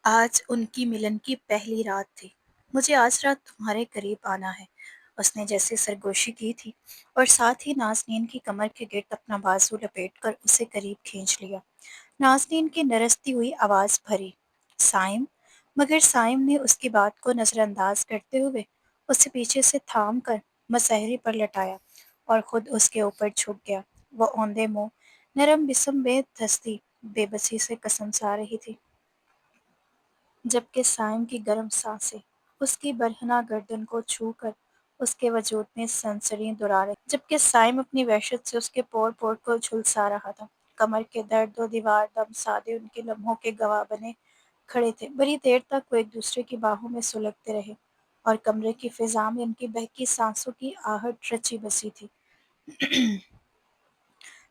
آج ان کی ملن کی پہلی رات تھی۔ مجھے آج رات تمہارے قریب آنا ہے، اس نے جیسے سرگوشی کی تھی، اور ساتھ ہی نازنین کی کمر کے گرد اپنا بازو لپیٹ کر اسے قریب کھینچ لیا۔ نازنین کی نرستی ہوئی آواز بھری، سائم! مگر سائم نے اس کی بات کو نظر انداز کرتے ہوئے اسے پیچھے سے تھام کر مسہری پر لٹایا اور خود اس کے اوپر جھک گیا۔ وہ اوندے منہ، نرم جسم بے دستی، بے بسی سے قسم سا رہی تھی، جبکہ سائم کی گرم سانسیں اس کی برہنہ گردن کو چھو کر اس کے وجود میں سنسنی دورا رہی، جبکہ سائم اپنی وحشت سے اس کے پور پور کو جھلسا رہا تھا۔ کمر کے درد و دیوار دم سادے ان کے لمحوں کے گواہ بنے کھڑے تھے۔ بڑی دیر تک وہ ایک دوسرے کی باہوں میں سلگتے رہے اور کمرے کی فضا میں ان کی بہکی سانسوں کی آہٹ رچی بسی تھی۔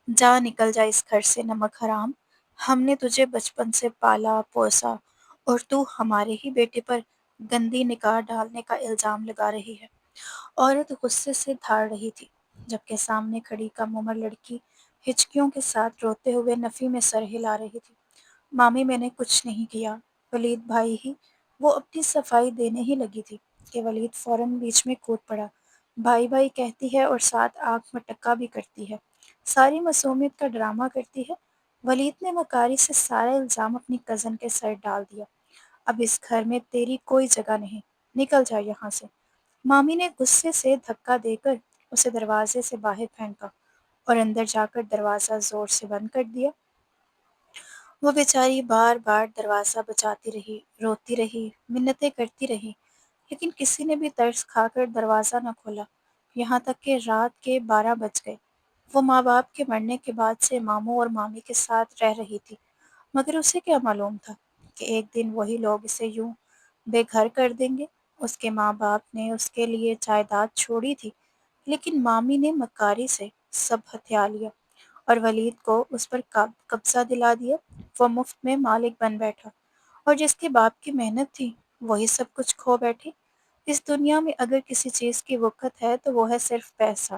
جا نکل جا اس گھر سے نمک حرام، ہم نے تجھے بچپن سے پالا پوسا اور تو ہمارے ہی بیٹے پر گندی نگاہ ڈالنے کا الزام لگا رہی ہے۔ عورت غصے سے دھاڑ رہی تھی، جبکہ سامنے کھڑی کم عمر لڑکی ہچکیوں کے ساتھ روتے ہوئے نفی میں سر ہلا رہی تھی۔ مامی میں نے کچھ نہیں کیا، ولید بھائی ہی، وہ اپنی صفائی دینے ہی لگی تھی کہ ولید فوراً بیچ میں کود پڑا۔ بھائی بھائی کہتی ہے اور ساتھ آنکھ مٹکا بھی کرتی ہے، ساری معصومیت کا ڈرامہ کرتی ہے۔ ولید نے مکاری سے سارا الزام اپنی کزن کے سر ڈال دیا۔ اب اس گھر میں تیری کوئی جگہ نہیں، نکل جا یہاں سے۔ مامی نے غصے سے دھکا دے کر اسے دروازے سے باہر پھینکا اور اندر جا کر دروازہ زور سے بند کر دیا۔ وہ بیچاری بار بار دروازہ بجاتی رہی، روتی رہی، منتیں کرتی رہی، لیکن کسی نے بھی ترس کھا کر دروازہ نہ کھولا، یہاں تک کہ رات کے 12 بج گئے۔ وہ ماں باپ کے مرنے کے بعد سے ماموں اور مامی کے ساتھ رہ رہی تھی، مگر اسے کیا معلوم تھا کہ ایک دن وہی لوگ اسے یوں بے گھر کر دیں گے۔ اس کے ماں باپ نے اس کے لیے جائیداد چھوڑی تھی، لیکن مامی نے مکاری سے سب ہتھیا لیا اور ولید کو اس پر قبضہ دلا دیا۔ وہ مفت میں مالک بن بیٹھا، اور جس کے باپ کی محنت تھی وہی سب کچھ کھو بیٹھی۔ اس دنیا میں اگر کسی چیز کی وقت ہے تو وہ ہے صرف پیسہ۔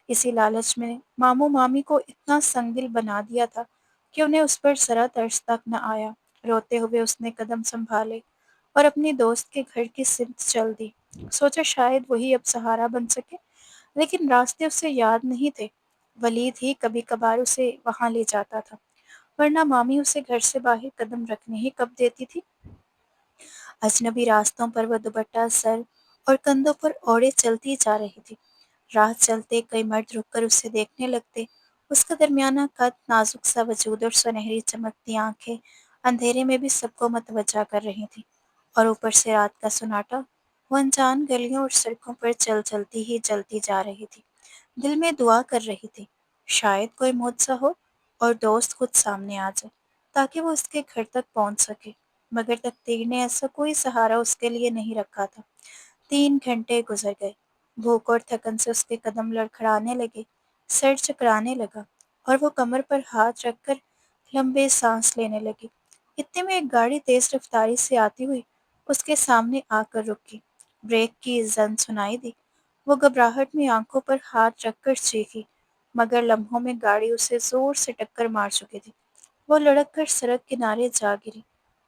اسی لالچ میں ماموں مامی کو اتنا سنگ دل بنا دیا تھا کہ انہیں اس پر ذرا ترس تک نہ آیا۔ روتے ہوئے اس نے قدم سنبھالے اور اپنی دوست کے گھر کی سمت چل دی۔ سوچا شاید وہی اب سہارا بن سکے، لیکن راستے اسے یاد نہیں تھے۔ ولید ہی کبھی کبھار اسے وہاں لے جاتا تھا، ورنہ مامی اسے گھر سے باہر قدم رکھنے ہی کب دیتی تھی۔ اجنبی راستوں پر وہ دوپٹہ سر اور کندھوں پر اوڑھے چلتی جا رہی تھی۔ راہ چلتے کئی مرد رک کر اسے دیکھنے لگتے۔ اس کا درمیانہ قد، نازک سا وجود اور سنہری چمکتی آنکھیں اندھیرے میں بھی سب کو متوجہ کر رہی تھیں، اور اوپر سے رات کا سناٹا۔ وہ انجان گلیوں اور سڑکوں پر چلتی جا رہی تھی، دل میں دعا کر رہی تھی، شاید کوئی معجزہ ہو اور دوست خود سامنے آ جائے تاکہ وہ اس کے گھر تک پہنچ سکے، مگر تقدیر نے ایسا کوئی سہارا اس کے لیے نہیں رکھا تھا۔ 3 گھنٹے گزر گئے، بھوک اور تھکن سے اس کے قدم لڑکھڑانے لگے، سر چکرانے لگا، اور وہ کمر پر ہاتھ رکھ کر لمبے سانس لینے لگی۔ اتنے میں ایک گاڑی تیز رفتاری سے آتی ہوئی اس کے سامنے آ کر رکی۔ بریک کی زن سنائی دی۔ وہ گھبراہٹ میں آنکھوں پر ہاتھ رکھ کر چیخی، مگر لمحوں میں گاڑی اسے زور سے ٹکر مار چکی تھی۔ وہ لڑک کر سڑک کنارے جا گری،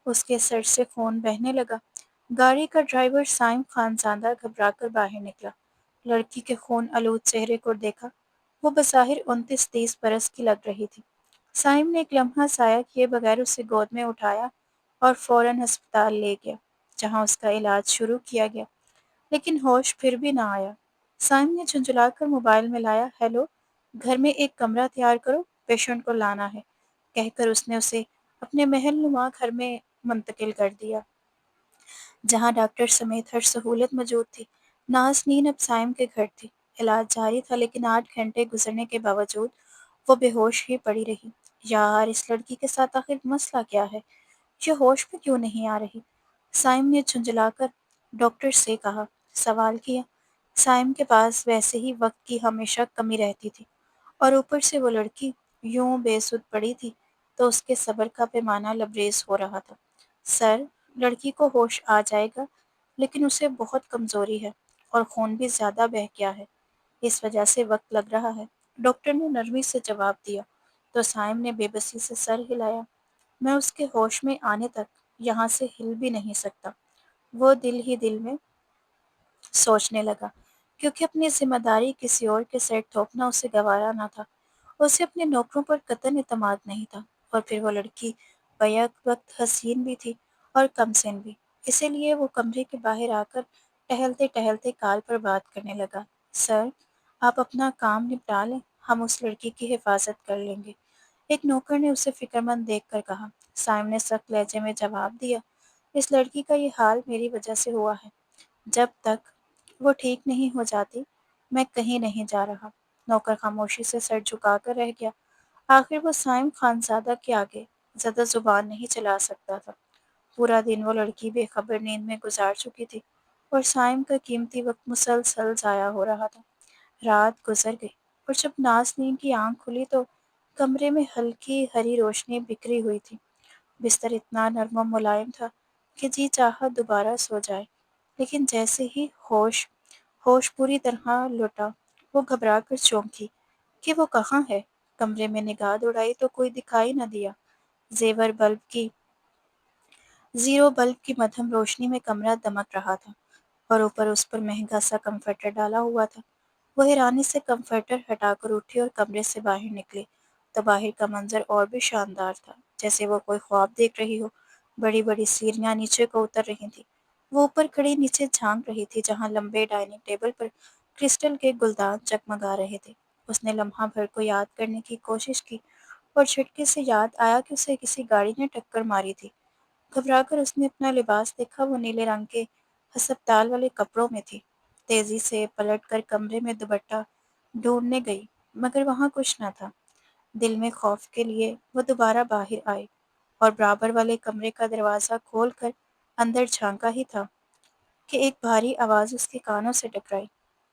اس کے سر سے خون بہنے لگا۔ گاڑی کا ڈرائیور سائم خانزادہ گھبرا کر باہر نکلا۔ لڑکی کے خون آلود چہرے کو دیکھا۔ وہ بظاہر 29-30 برس کی لگ رہی تھی۔ سائم نے ایک لمحہ ضائع کیے بغیر اسے گود میں اٹھایا اور فوراً ہسپتال لے گیا، جہاں اس کا علاج شروع کیا گیا، لیکن ہوش پھر بھی نہ آیا۔ سائم نے جھنجھلا کر موبائل میں لایا، ہیلو، گھر میں ایک کمرہ تیار کرو، پیشنٹ کو لانا ہے، کہہ کر اس نے اسے اپنے محل نما گھر میں منتقل کر دیا، جہاں ڈاکٹر سمیت ہر سہولت موجود تھی۔ نازنین اب سائم کے گھر تھی۔ علاج جاری تھا، لیکن 8 گھنٹے گزرنے کے باوجود وہ بے ہوش ہی پڑی رہی۔ یار، اس لڑکی کے ساتھ آخر مسئلہ کیا ہے؟ یہ ہوش میں کیوں نہیں آ رہی؟ سائم نے جھنجھلا کر ڈاکٹر سے کہا، سوال کیا۔ سائم کے پاس ویسے ہی وقت کی ہمیشہ کمی رہتی تھی، اور اوپر سے وہ لڑکی یوں بے سدھ پڑی تھی تو اس کے صبر کا پیمانہ لبریز ہو رہا تھا۔ سر، لڑکی کو ہوش آ جائے گا، لیکن اسے بہت کمزوری ہے اور خون بھی زیادہ بہہ گیا ہے، اس وجہ سے وقت لگ رہا ہے، ڈاکٹر نے نرمی سے جواب دیا۔ تو سائم نے بے بسی سے سر ہلایا، میں اس کے ہوش میں آنے تک یہاں سے ہل بھی نہیں سکتا۔ وہ دل ہی دل میں سوچنے لگا، کیونکہ اپنی ذمہ داری کسی اور کے سر تھوپنا اسے گوارا نہ تھا۔ اسے اپنے نوکروں پر قطعاً اعتماد نہیں تھا، اور پھر وہ لڑکی بیک وقت حسین بھی تھی اور کم سن بھی۔ اسی لیے وہ کمرے کے باہر آ کر ٹہلتے ٹہلتے کال پر بات کرنے لگا۔ سر، آپ اپنا کام نپٹا لیں، ہم اس لڑکی کی حفاظت کر لیں گے۔ ایک نوکر نے اسے فکرمند دیکھ کر کہا۔ سائم نے سخت لہجے میں جواب دیا، اس لڑکی کا یہ حال میری وجہ سے ہوا ہے۔ جب تک وہ ٹھیک نہیں ہو جاتی میں کہیں نہیں جا رہا۔ نوکر خاموشی سے سر جھکا کر رہ گیا۔ آخر وہ سائم خانزادہ کے آگے زیادہ زبان نہیں چلا سکتا تھا۔ پورا دن وہ لڑکی بے خبر نیند میں گزار چکی تھی، اور سائم کا قیمتی وقت مسلسل ضائع ہو رہا تھا۔ رات گزر گئی، اور جب نازنین کی آنکھ کھلی تو کمرے میں ہلکی ہری روشنی بکھری ہوئی تھی۔ بستر اتنا نرم و ملائم تھا کہ جی چاہا دوبارہ سو جائے، لیکن جیسے ہی ہوش پوری طرح لوٹا، وہ گھبرا کر چونکی کہ وہ کہاں ہے۔ کمرے میں نگاہ دوڑائی تو کوئی دکھائی نہ دیا۔ زیور بلب کی زیرو بلب کی مدھم روشنی میں کمرہ دمک رہا تھا، اور اوپر اس پر مہنگا سا کمفرٹر ڈالا ہوا تھا۔ وہ حیرانی سے کمفرٹر ہٹا کر اٹھی اور کمرے سے باہر نکلی تو باہر کا منظر اور بھی شاندار تھا، جیسے وہ کوئی خواب دیکھ رہی ہو۔ بڑی بڑی سیڑھیاں نیچے کو اتر رہی تھیں۔ وہ اوپر کھڑی نیچے جھانک رہی تھی، جہاں لمبے ڈائننگ ٹیبل پر کرسٹل کے گلدان چکمگا رہے تھے۔ اس نے لمحہ بھر کو یاد کرنے کی کوشش کی، اور جھٹکے سے یاد آیا کہ اسے کسی گاڑی نے ٹکر ماری تھی۔ گھبرا کر اس نے اپنا لباس دیکھا، وہ نیلے رنگ کے ہسپتال والے کپڑوں میں تھی۔ تیزی سے پلٹ کر کمرے میں دوپٹہ ڈھونڈنے گئی، مگر وہاں کچھ نہ تھا۔ دل میں خوف کے لیے وہ دوبارہ باہر آئی، اور برابر والے کمرے کا دروازہ کھول کر اندر جھانکا ہی تھا کہ ایک بھاری آواز اس کے کانوں سے ٹکرائی۔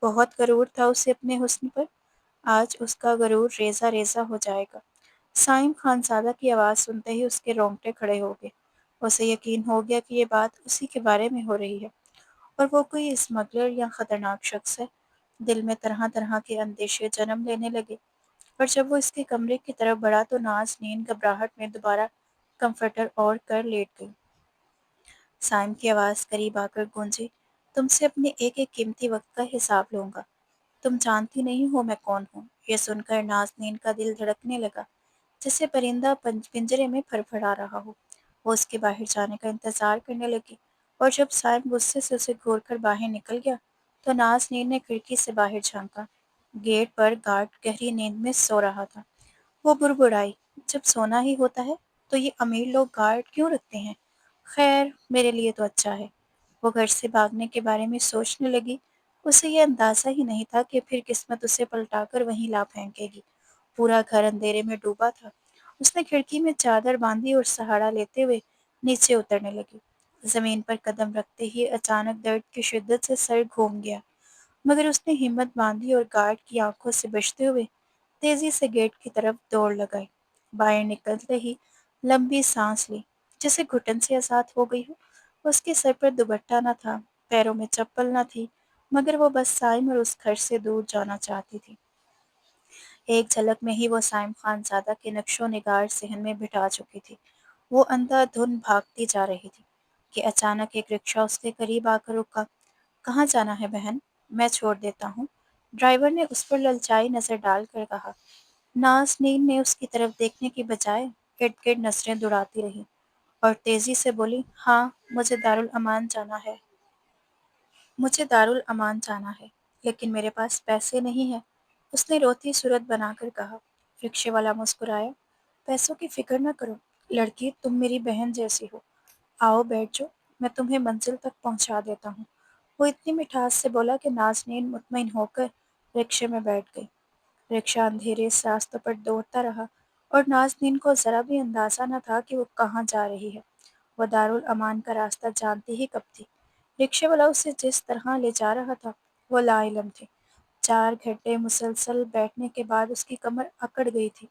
بہت غرور تھا اسے اپنے حسن پر، آج اس کا غرور ریزہ ریزہ ہو جائے گا۔ سائم خانزادہ کی آواز سنتے ہی اس کے رونگٹے کھڑے ہو گئے۔ اسے یقین ہو گیا کہ یہ بات اسی کے بارے میں ہو رہی ہے، اور وہ کوئی اسمگلر یا خطرناک شخص ہے۔ دل میں طرح طرح کے اندیشے جنم لینے لگے، اور جب وہ اس کے کمرے کی طرف بڑھا تو نازنین گھبراہٹ میں دوبارہ کمفرٹر اوڑھ کر لیٹ گئی۔ سائم کی آواز قریب آ کر گونجی، تم سے اپنے ایک ایک قیمتی وقت کا حساب لوں گا۔ تم جانتی نہیں ہو میں کون ہوں۔ یہ سن کر نازنین کا دل دھڑکنے لگا، جیسے پرندہ پنجرے میں پھڑ پھڑا رہا ہو۔ وہ اس کے باہر جانے کا انتظار کرنے لگی، اور جب سائم غصے سے اسے گھور کر باہر نکل گیا تو نازنین نے کھڑکی سے باہر جھانکا۔ گیٹ پر گارڈ گہری نیند میں سو رہا تھا۔ وہ بڑبڑائی، جب سونا ہی ہوتا ہے تو یہ امیر لوگ گارڈ کیوں رکھتے ہیں؟ خیر، میرے لیے تو اچھا ہے۔ وہ گھر سے بھاگنے کے بارے میں سوچنے لگی۔ اسے یہ اندازہ ہی نہیں تھا کہ پھر قسمت اسے پلٹا کر وہیں لا پھینکے گی۔ پورا گھر اندھیرے میں ڈوبا تھا۔ اس نے کھڑکی میں چادر باندھی اور سہارا لیتے ہوئے نیچے اترنے لگی۔ زمین پر قدم رکھتے ہی اچانک درد کی شدت سے سر گھوم گیا، مگر اس نے ہمت باندھی اور گارڈ کی آنکھوں سے بچتے ہوئے تیزی سے گیٹ کی طرف دوڑ لگائی۔ باہر نکلتے ہی لمبی سانس لی، جیسے گھٹن سے آزاد ہو گئی ہو۔ اس کے سر پر دوپٹہ نہ تھا، پیروں میں چپل نہ تھی، مگر وہ بس سائم اور اس گھر سے دور جانا چاہتی تھی۔ ایک جھلک میں ہی وہ سائم خانزادہ کے نقش و نگار ذہن میں بٹھا چکی تھی۔ وہ اندھا دھند بھاگتی جا رہی تھی کہ اچانک ایک رکشہ اس کے قریب آ کر رکا۔ کہاں جانا ہے بہن؟ میں چھوڑ دیتا ہوں، ڈرائیور نے اس پر للچائی نظر ڈال کر کہا۔ نازنین نے اس کی طرف دیکھنے کی بجائے ارد گرد نظریں دوڑاتی رہی، اور تیزی سے بولی، ہاں، مجھے دارالامان جانا ہے، لیکن میرے پاس پیسے نہیں ہیں، اس نے روتی صورت بنا کر کہا۔ رکشے والا مسکرایا، پیسوں کی فکر نہ کرو لڑکی، تم میری بہن جیسی ہو، آؤ بیٹھ جاؤ، میں تمہیں منزل تک پہنچا دیتا ہوں۔ وہ اتنی مٹھاس سے بولا کہ نازنین مطمئن ہو کر رکشے میں بیٹھ گئی۔ رکشہ اندھیرے راستوں پر دوڑتا رہا، اور نازنین کو ذرا بھی اندازہ نہ تھا کہ وہ کہاں جا رہی ہے۔ وہ دارالامان کا راستہ جانتی ہی کب تھی۔ رکشے والا اسے جس طرح لے جا رہا تھا وہ لا علم تھی۔ 4 گھنٹے مسلسل بیٹھنے کے بعد اس کی کمر اکڑ گئی تھی،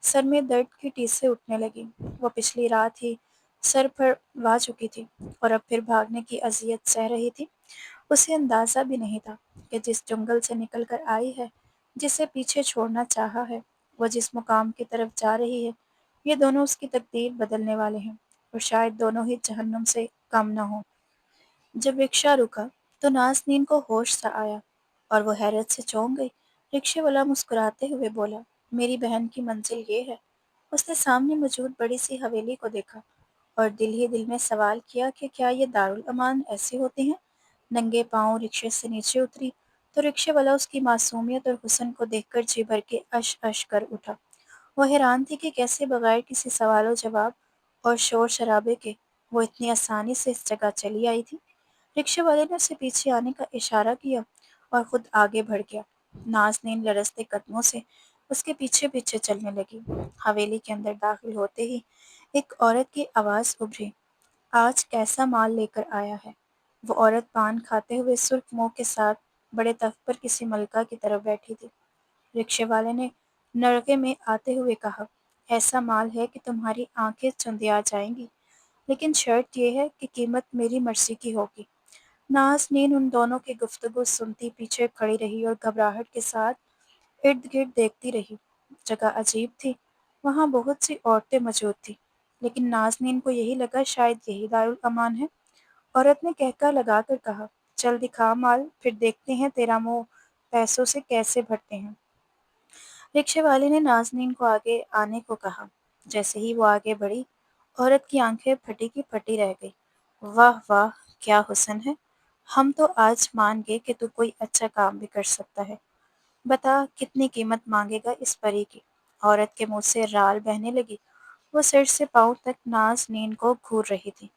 سر میں درد کی ٹیسیں اٹھنے لگیں۔ وہ پچھلی رات ہی سر پر وا چکی تھی، اور اب پھر بھاگنے کی اذیت سہ رہی تھی۔ اسے اندازہ بھی نہیں تھا کہ جس جنگل سے نکل کر آئی ہے، جسے پیچھے چھوڑنا چاہا ہے، وہ جس مقام کی طرف جا رہی ہے، یہ دونوں اس کی تقدیر بدلنے والے ہیں۔ اور شاید دونوں ہی جہنم سے کم نہ ہوں۔ جب رکشا رکا تو نازنین کو ہوش سا آیا اور وہ حیرت سے چونک گئی۔ رکشے والا مسکراتے ہوئے بولا، میری بہن کی منزل یہ ہے۔ اس نے سامنے موجود بڑی سی حویلی کو دیکھا اور دل ہی دل میں سوال کیا کہ کیا یہ دارالامان ایسے ہوتے ہیں؟ ننگے پاؤں رکشے سے نیچے اتری تو رکشے والا اس کی معصومیت اور حسن کو دیکھ کر جی بھر کے اش اش کر اٹھا۔ وہ حیران تھی کہ کیسے بغیر کسی سوال و جواب اور شور شرابے کے وہ اتنی آسانی سے اس جگہ چلی آئی تھی۔ رکشے والے نے اسے پیچھے آنے کا اشارہ کیا اور خود آگے بڑھ گیا۔ نازنین لرزتے قدموں سے اس کے پیچھے پیچھے چلنے لگی۔ حویلی کے اندر داخل ہوتے ہی ایک عورت کی آواز ابھری، آج کیسا مال لے کر آیا ہے؟ وہ عورت پان کھاتے ہوئے سرخ منہ کے ساتھ بڑے تخت پر کسی ملکہ کی طرف بیٹھی تھی۔ رکشے والے نے نرغے میں آتے ہوئے کہا، ایسا مال ہے کہ تمہاری آنکھیں چندیا جائیں گی، لیکن شرط یہ ہے کہ قیمت میری مرضی کی ہوگی۔ نازنین ان دونوں کی گفتگو سنتی پیچھے کھڑی رہی اور گھبراہٹ کے ساتھ ارد گرد دیکھتی رہی۔ جگہ عجیب تھی، وہاں بہت سی عورتیں موجود تھیں، لیکن نازنین کو یہی لگا شاید یہی دارالامان ہے۔ عورت نے کہکا لگا کر کہا، چل دکھا مال، پھر دیکھتے ہیں تیرا منہ پیسوں سے کیسے بھرتے ہیں۔ رکشے والے نے نازنین کو آگے آنے کو کہا۔ جیسے ہی وہ آگے بڑھی، عورت کی آنکھیں پھٹی کی پھٹی رہ گئی۔ واہ واہ، کیا حسن ہے! ہم تو آج مان گئے کہ تو کوئی اچھا کام بھی کر سکتا ہے۔ بتا کتنی قیمت مانگے گا اس پری کی؟ عورت کے منہ سے رال بہنے لگی۔ وہ سر سے پاؤں تک نازنین کو گھور رہی تھی۔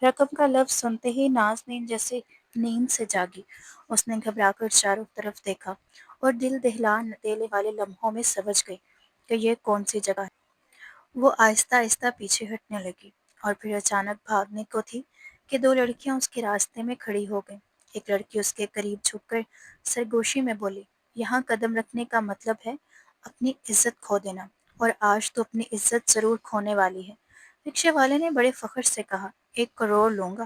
رقم کا لفظ سنتے ہی نازنین جیسے نیند سے جاگی۔ اس نے گھبرا کر چاروں طرف دیکھا اور دل دہلا دینے والے لمحوں میں سمجھ گئی کہ یہ کون سی جگہ ہے۔ وہ آہستہ آہستہ پیچھے ہٹنے لگی اور پھر اچانک بھاگنے کو تھی کہ دو لڑکیاں اس کے راستے میں کھڑی ہو گئیں۔ ایک لڑکی اس کے قریب جھک کر سرگوشی میں بولی، یہاں قدم رکھنے کا مطلب ہے اپنی عزت کھو دینا، اور آج تو اپنی عزت ضرور کھونے والی ہے۔ رکشے والے نے بڑے فخر سے کہا، 1 کروڑ لوں گا۔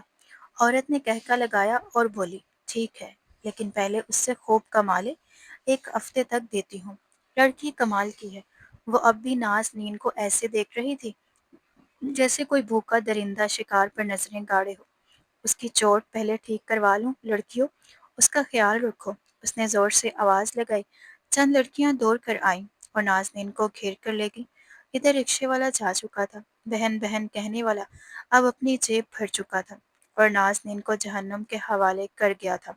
عورت نے کہکا لگایا اور بولی، ٹھیک ہے، لیکن پہلے اس سے خوب کما لے، 1 ہفتے تک دیتی ہوں۔ لڑکی کمال کی ہے، وہ اب بھی نازنین کو ایسے دیکھ رہی تھی جیسے کوئی بھوکا درندہ شکار پر نظریں گاڑے ہو۔ اس کی چوٹ پہلے ٹھیک کروا لوں، لڑکیوں، اس کا خیال رکھو۔ اس نے زور سے آواز لگائی۔ چند لڑکیاں دوڑ کر آئیں اور نازنین کو گھیر کر لے گئیں۔ ادھر رکشے والا جا چکا تھا، بہن بہن کہنے والا اب اپنی جیب بھر چکا تھا اور نازنین کو جہنم کے حوالے کر گیا تھا۔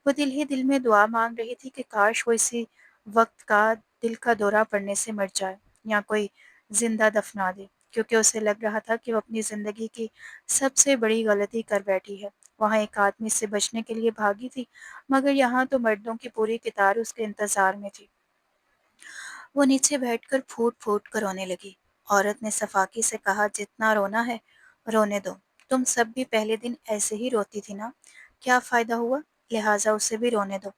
وہ دل ہی دل میں دعا مانگ رہی تھی کہ کاش وہ اسی وقت کا دل کا دورہ پڑنے سے مر جائے یا کوئی زندہ دفنا دے، کیونکہ اسے لگ رہا تھا کہ وہ اپنی زندگی کی سب سے بڑی غلطی کر بیٹھی ہے۔ وہاں ایک آدمی سے بچنے کے لیے بھاگی تھی، مگر یہاں تو مردوں کی پوری قطار اس کے انتظار میں تھی۔ وہ نیچے بیٹھ کر پھوٹ پھوٹ کر رونے لگی۔ عورت نے صفاقی سے کہا، جتنا رونا ہے رونے دو، تم سب بھی پہلے دن ایسے ہی روتی تھی نا، کیا فائدہ ہوا؟ لہٰذا اسے بھی رونے دو،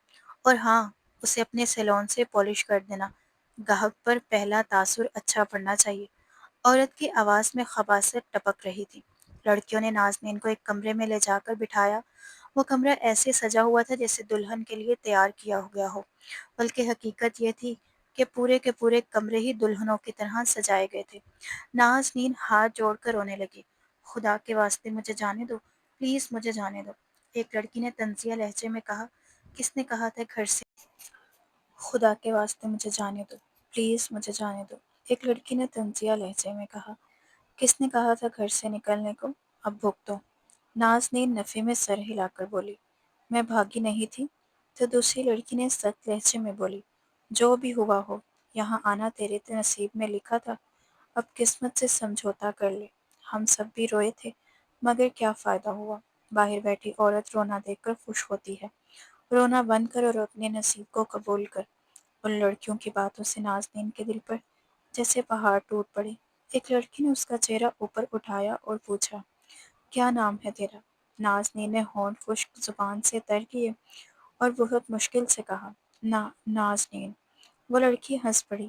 اور ہاں، اسے اپنے سیلون سے پالش کر دینا، گاہک پر پہلا تاثر اچھا پڑنا چاہیے۔ عورت کی آواز میں خباثت ٹپک رہی تھی۔ لڑکیوں نے نازنین کو ایک کمرے میں لے جا کر بٹھایا۔ وہ کمرہ ایسے سجا ہوا تھا جیسے دلہن کے لیے تیار کیا گیا ہو، بلکہ حقیقت یہ تھی کہ پورے کے پورے کمرے ہی دلہنوں کی طرح سجائے گئے تھے۔ نازنین ہاتھ جوڑ کر رونے لگی، خدا کے واسطے مجھے جانے دو، پلیز مجھے جانے دو۔ ایک لڑکی نے طنزیہ لہجے میں کہا، کس نے کہا تھا گھر سے؟ خدا کے واسطے مجھے جانے دو، پلیز مجھے جانے دو۔ ایک لڑکی نے طنزیہ لہجے میں کہا، کس نے کہا تھا گھر سے نکلنے کو؟ اب بھگتو۔ نازنین نفی میں سر ہلا کر بولی، میں بھاگی نہیں تھی۔ تو دوسری لڑکی نے سخت لہجے میں بولی، جو بھی ہوا ہو، یہاں آنا تیرے نصیب میں لکھا تھا، اب قسمت سے سمجھوتا کر لے۔ ہم سب بھی روئے تھے، مگر کیا فائدہ ہوا؟ باہر بیٹھی عورت رونا دیکھ کر خوش ہوتی ہے۔ رونا بند کر اور اپنے نصیب کو قبول کر۔ ان لڑکیوں کی باتوں سے نازنین کے دل پر جیسے پہاڑ ٹوٹ پڑے۔ ایک لڑکی نے اس کا چہرہ اوپر اٹھایا اور پوچھا، کیا نام ہے تیرا؟ نازنین نے ہونٹ خشک زبان سے تر کیے اور بہت مشکل سے کہا، نازنین۔ وہ لڑکی ہنس پڑی،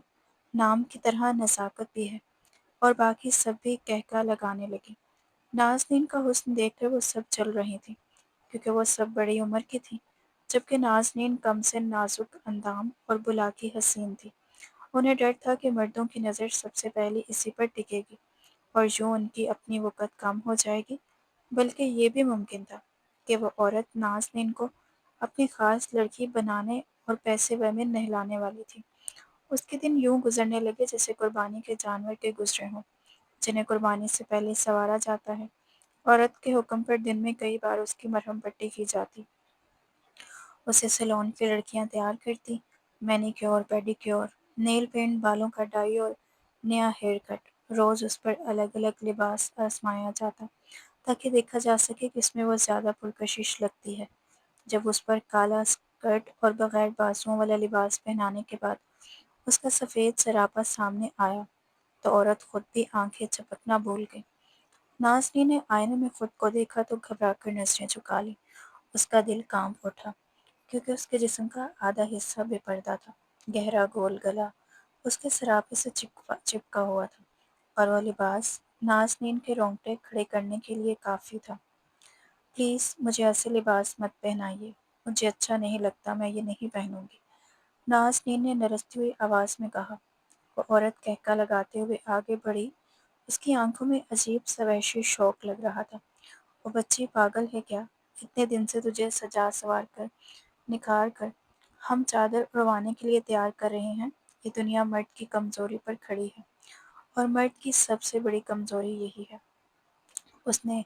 نام کی طرح نزاکت بھی ہے، اور باقی سب بھی کہکا لگانے لگی۔ نازنین کا حسن دیکھ کر وہ سب چل رہی تھیں، کیونکہ وہ سب بڑی عمر کی تھیں، جبکہ نازنین کم سے نازک اندام اور بلاکی حسین تھی۔ انہیں ڈر تھا کہ مردوں کی نظر سب سے پہلے اسی پر ٹکے گی، اور یوں ان کی اپنی وقت کم ہو جائے گی۔ بلکہ یہ بھی ممکن تھا کہ وہ عورت نازنین کو اپنی خاص لڑکی بنانے اور پیسے میں نہلانے والی تھی۔ اس کے دن یوں گزرنے لگے جیسے قربانی کے جانور کے گزرے ہوں، جنہیں قربانی سے پہلے سنوارا جاتا ہے۔ عورت کے حکم پر دن میں کئی بار اس کی مرہم پٹی کی جاتی، اسے سیلون کی لڑکیاں تیار کرتی، many cure, paddy cure, nail paint, بالوں کا ڈائی اور نیا ہیئر کٹ۔ روز اس پر الگ الگ لباس آزمایا جاتا تاکہ دیکھا جا سکے کہ اس میں وہ زیادہ پرکشش لگتی ہے۔ جب اس پر کالا اسکرٹ اور بغیر بازوؤں والا لباس پہنانے کے بعد اس کا سفید سراپا سامنے آیا تو عورت خود بھی آنکھیں جھپکنا بھول گئی۔ نازنین نے آئینے میں خود کو دیکھا تو گھبرا کر نظریں جھکا لیں۔ اس کا دل کانپ اٹھا کیونکہ اس کے جسم کا آدھا حصہ بے پردہ تھا، گہرا گول گلا اس کے سراپے سے چپکا ہوا تھا، اور وہ لباس نازنین کے رونگٹے کھڑے کرنے کے لیے کافی تھا۔ پلیز مجھے ایسے لباس مت پہنائیے، مجھے اچھا نہیں لگتا، میں یہ نہیں پہنوں گی، نازنین نے نرستی ہوئی آواز میں کہا۔ وہ عورت قہقہ لگاتے ہوئے آگے بڑھی، اس کی آنکھوں میں عجیب سا وحشی شوق لگ رہا تھا۔ وہ بچی پاگل ہے کیا؟ اتنے دن سے تجھے سجا سنوار کر، نکھار کر، ہم چادر اڑوانے کے لیے تیار کر رہے ہیں۔ یہ دنیا مرد کی کمزوری پر کھڑی ہے، اور مرد کی سب سے بڑی کمزوری یہی ہے۔ اس نے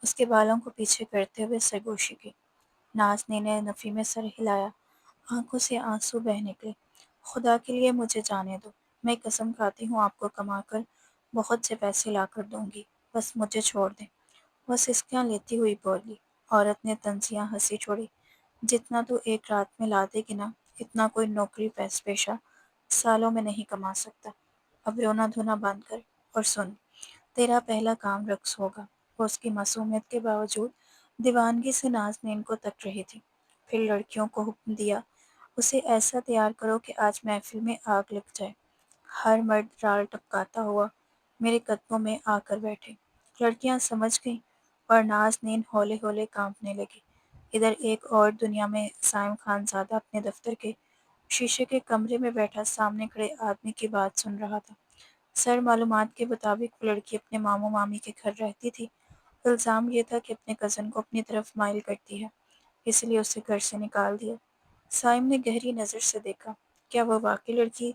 اس کے بالوں کو پیچھے کرتے ہوئے سرگوشی کی۔ نازنین نے نفی میں سر ہلایا، آنکھوں سے آنسو بہہ نکلے۔ خدا کے لیے مجھے جانے دو، میں قسم کھاتی ہوں آپ کو کما کر بہت سے پیسے لا کر دوں گی، بس مجھے چھوڑ دیں، وہ سسکیاں لیتی ہوئی بولی۔ عورت نے طنزیاں ہنسی چھوڑی، جتنا تو ایک رات میں لا دے گی نا، اتنا کوئی نوکری پیشہ سالوں میں نہیں کما سکتا۔ اب رونا دھونا بند کر اور سن، تیرا پہلا کام رقص ہوگا۔ وہ اس کی معصومیت کے باوجود دیوانگی سے نازنین کو تک رہی تھی۔ پھر لڑکیوں کو حکم دیا، اسے ایسا تیار کرو کہ آج محفل میں آگ لگ جائے۔ ہر مرد رال ٹپکاتا ہوا میرے قدموں میں آ کر بیٹھے۔ لڑکیاں سمجھ گئیں اور نازنین ہولے ہولے کانپنے لگی۔ ادھر ایک اور دنیا میں سائم خان زادہ اپنے دفتر کے شیشے کے کمرے میں بیٹھا سامنے کھڑے آدمی کی بات سن رہا تھا۔ سر معلومات کے مطابق وہ لڑکی اپنے ماموں مامی کے گھر رہتی تھی۔ الزام یہ تھا کہ اپنے کزن کو اپنی طرف مائل کرتی ہے، اس لیے اسے گھر سے نکال دیا۔ سائم نے گہری نظر سے دیکھا، کیا وہ واقعی لڑکی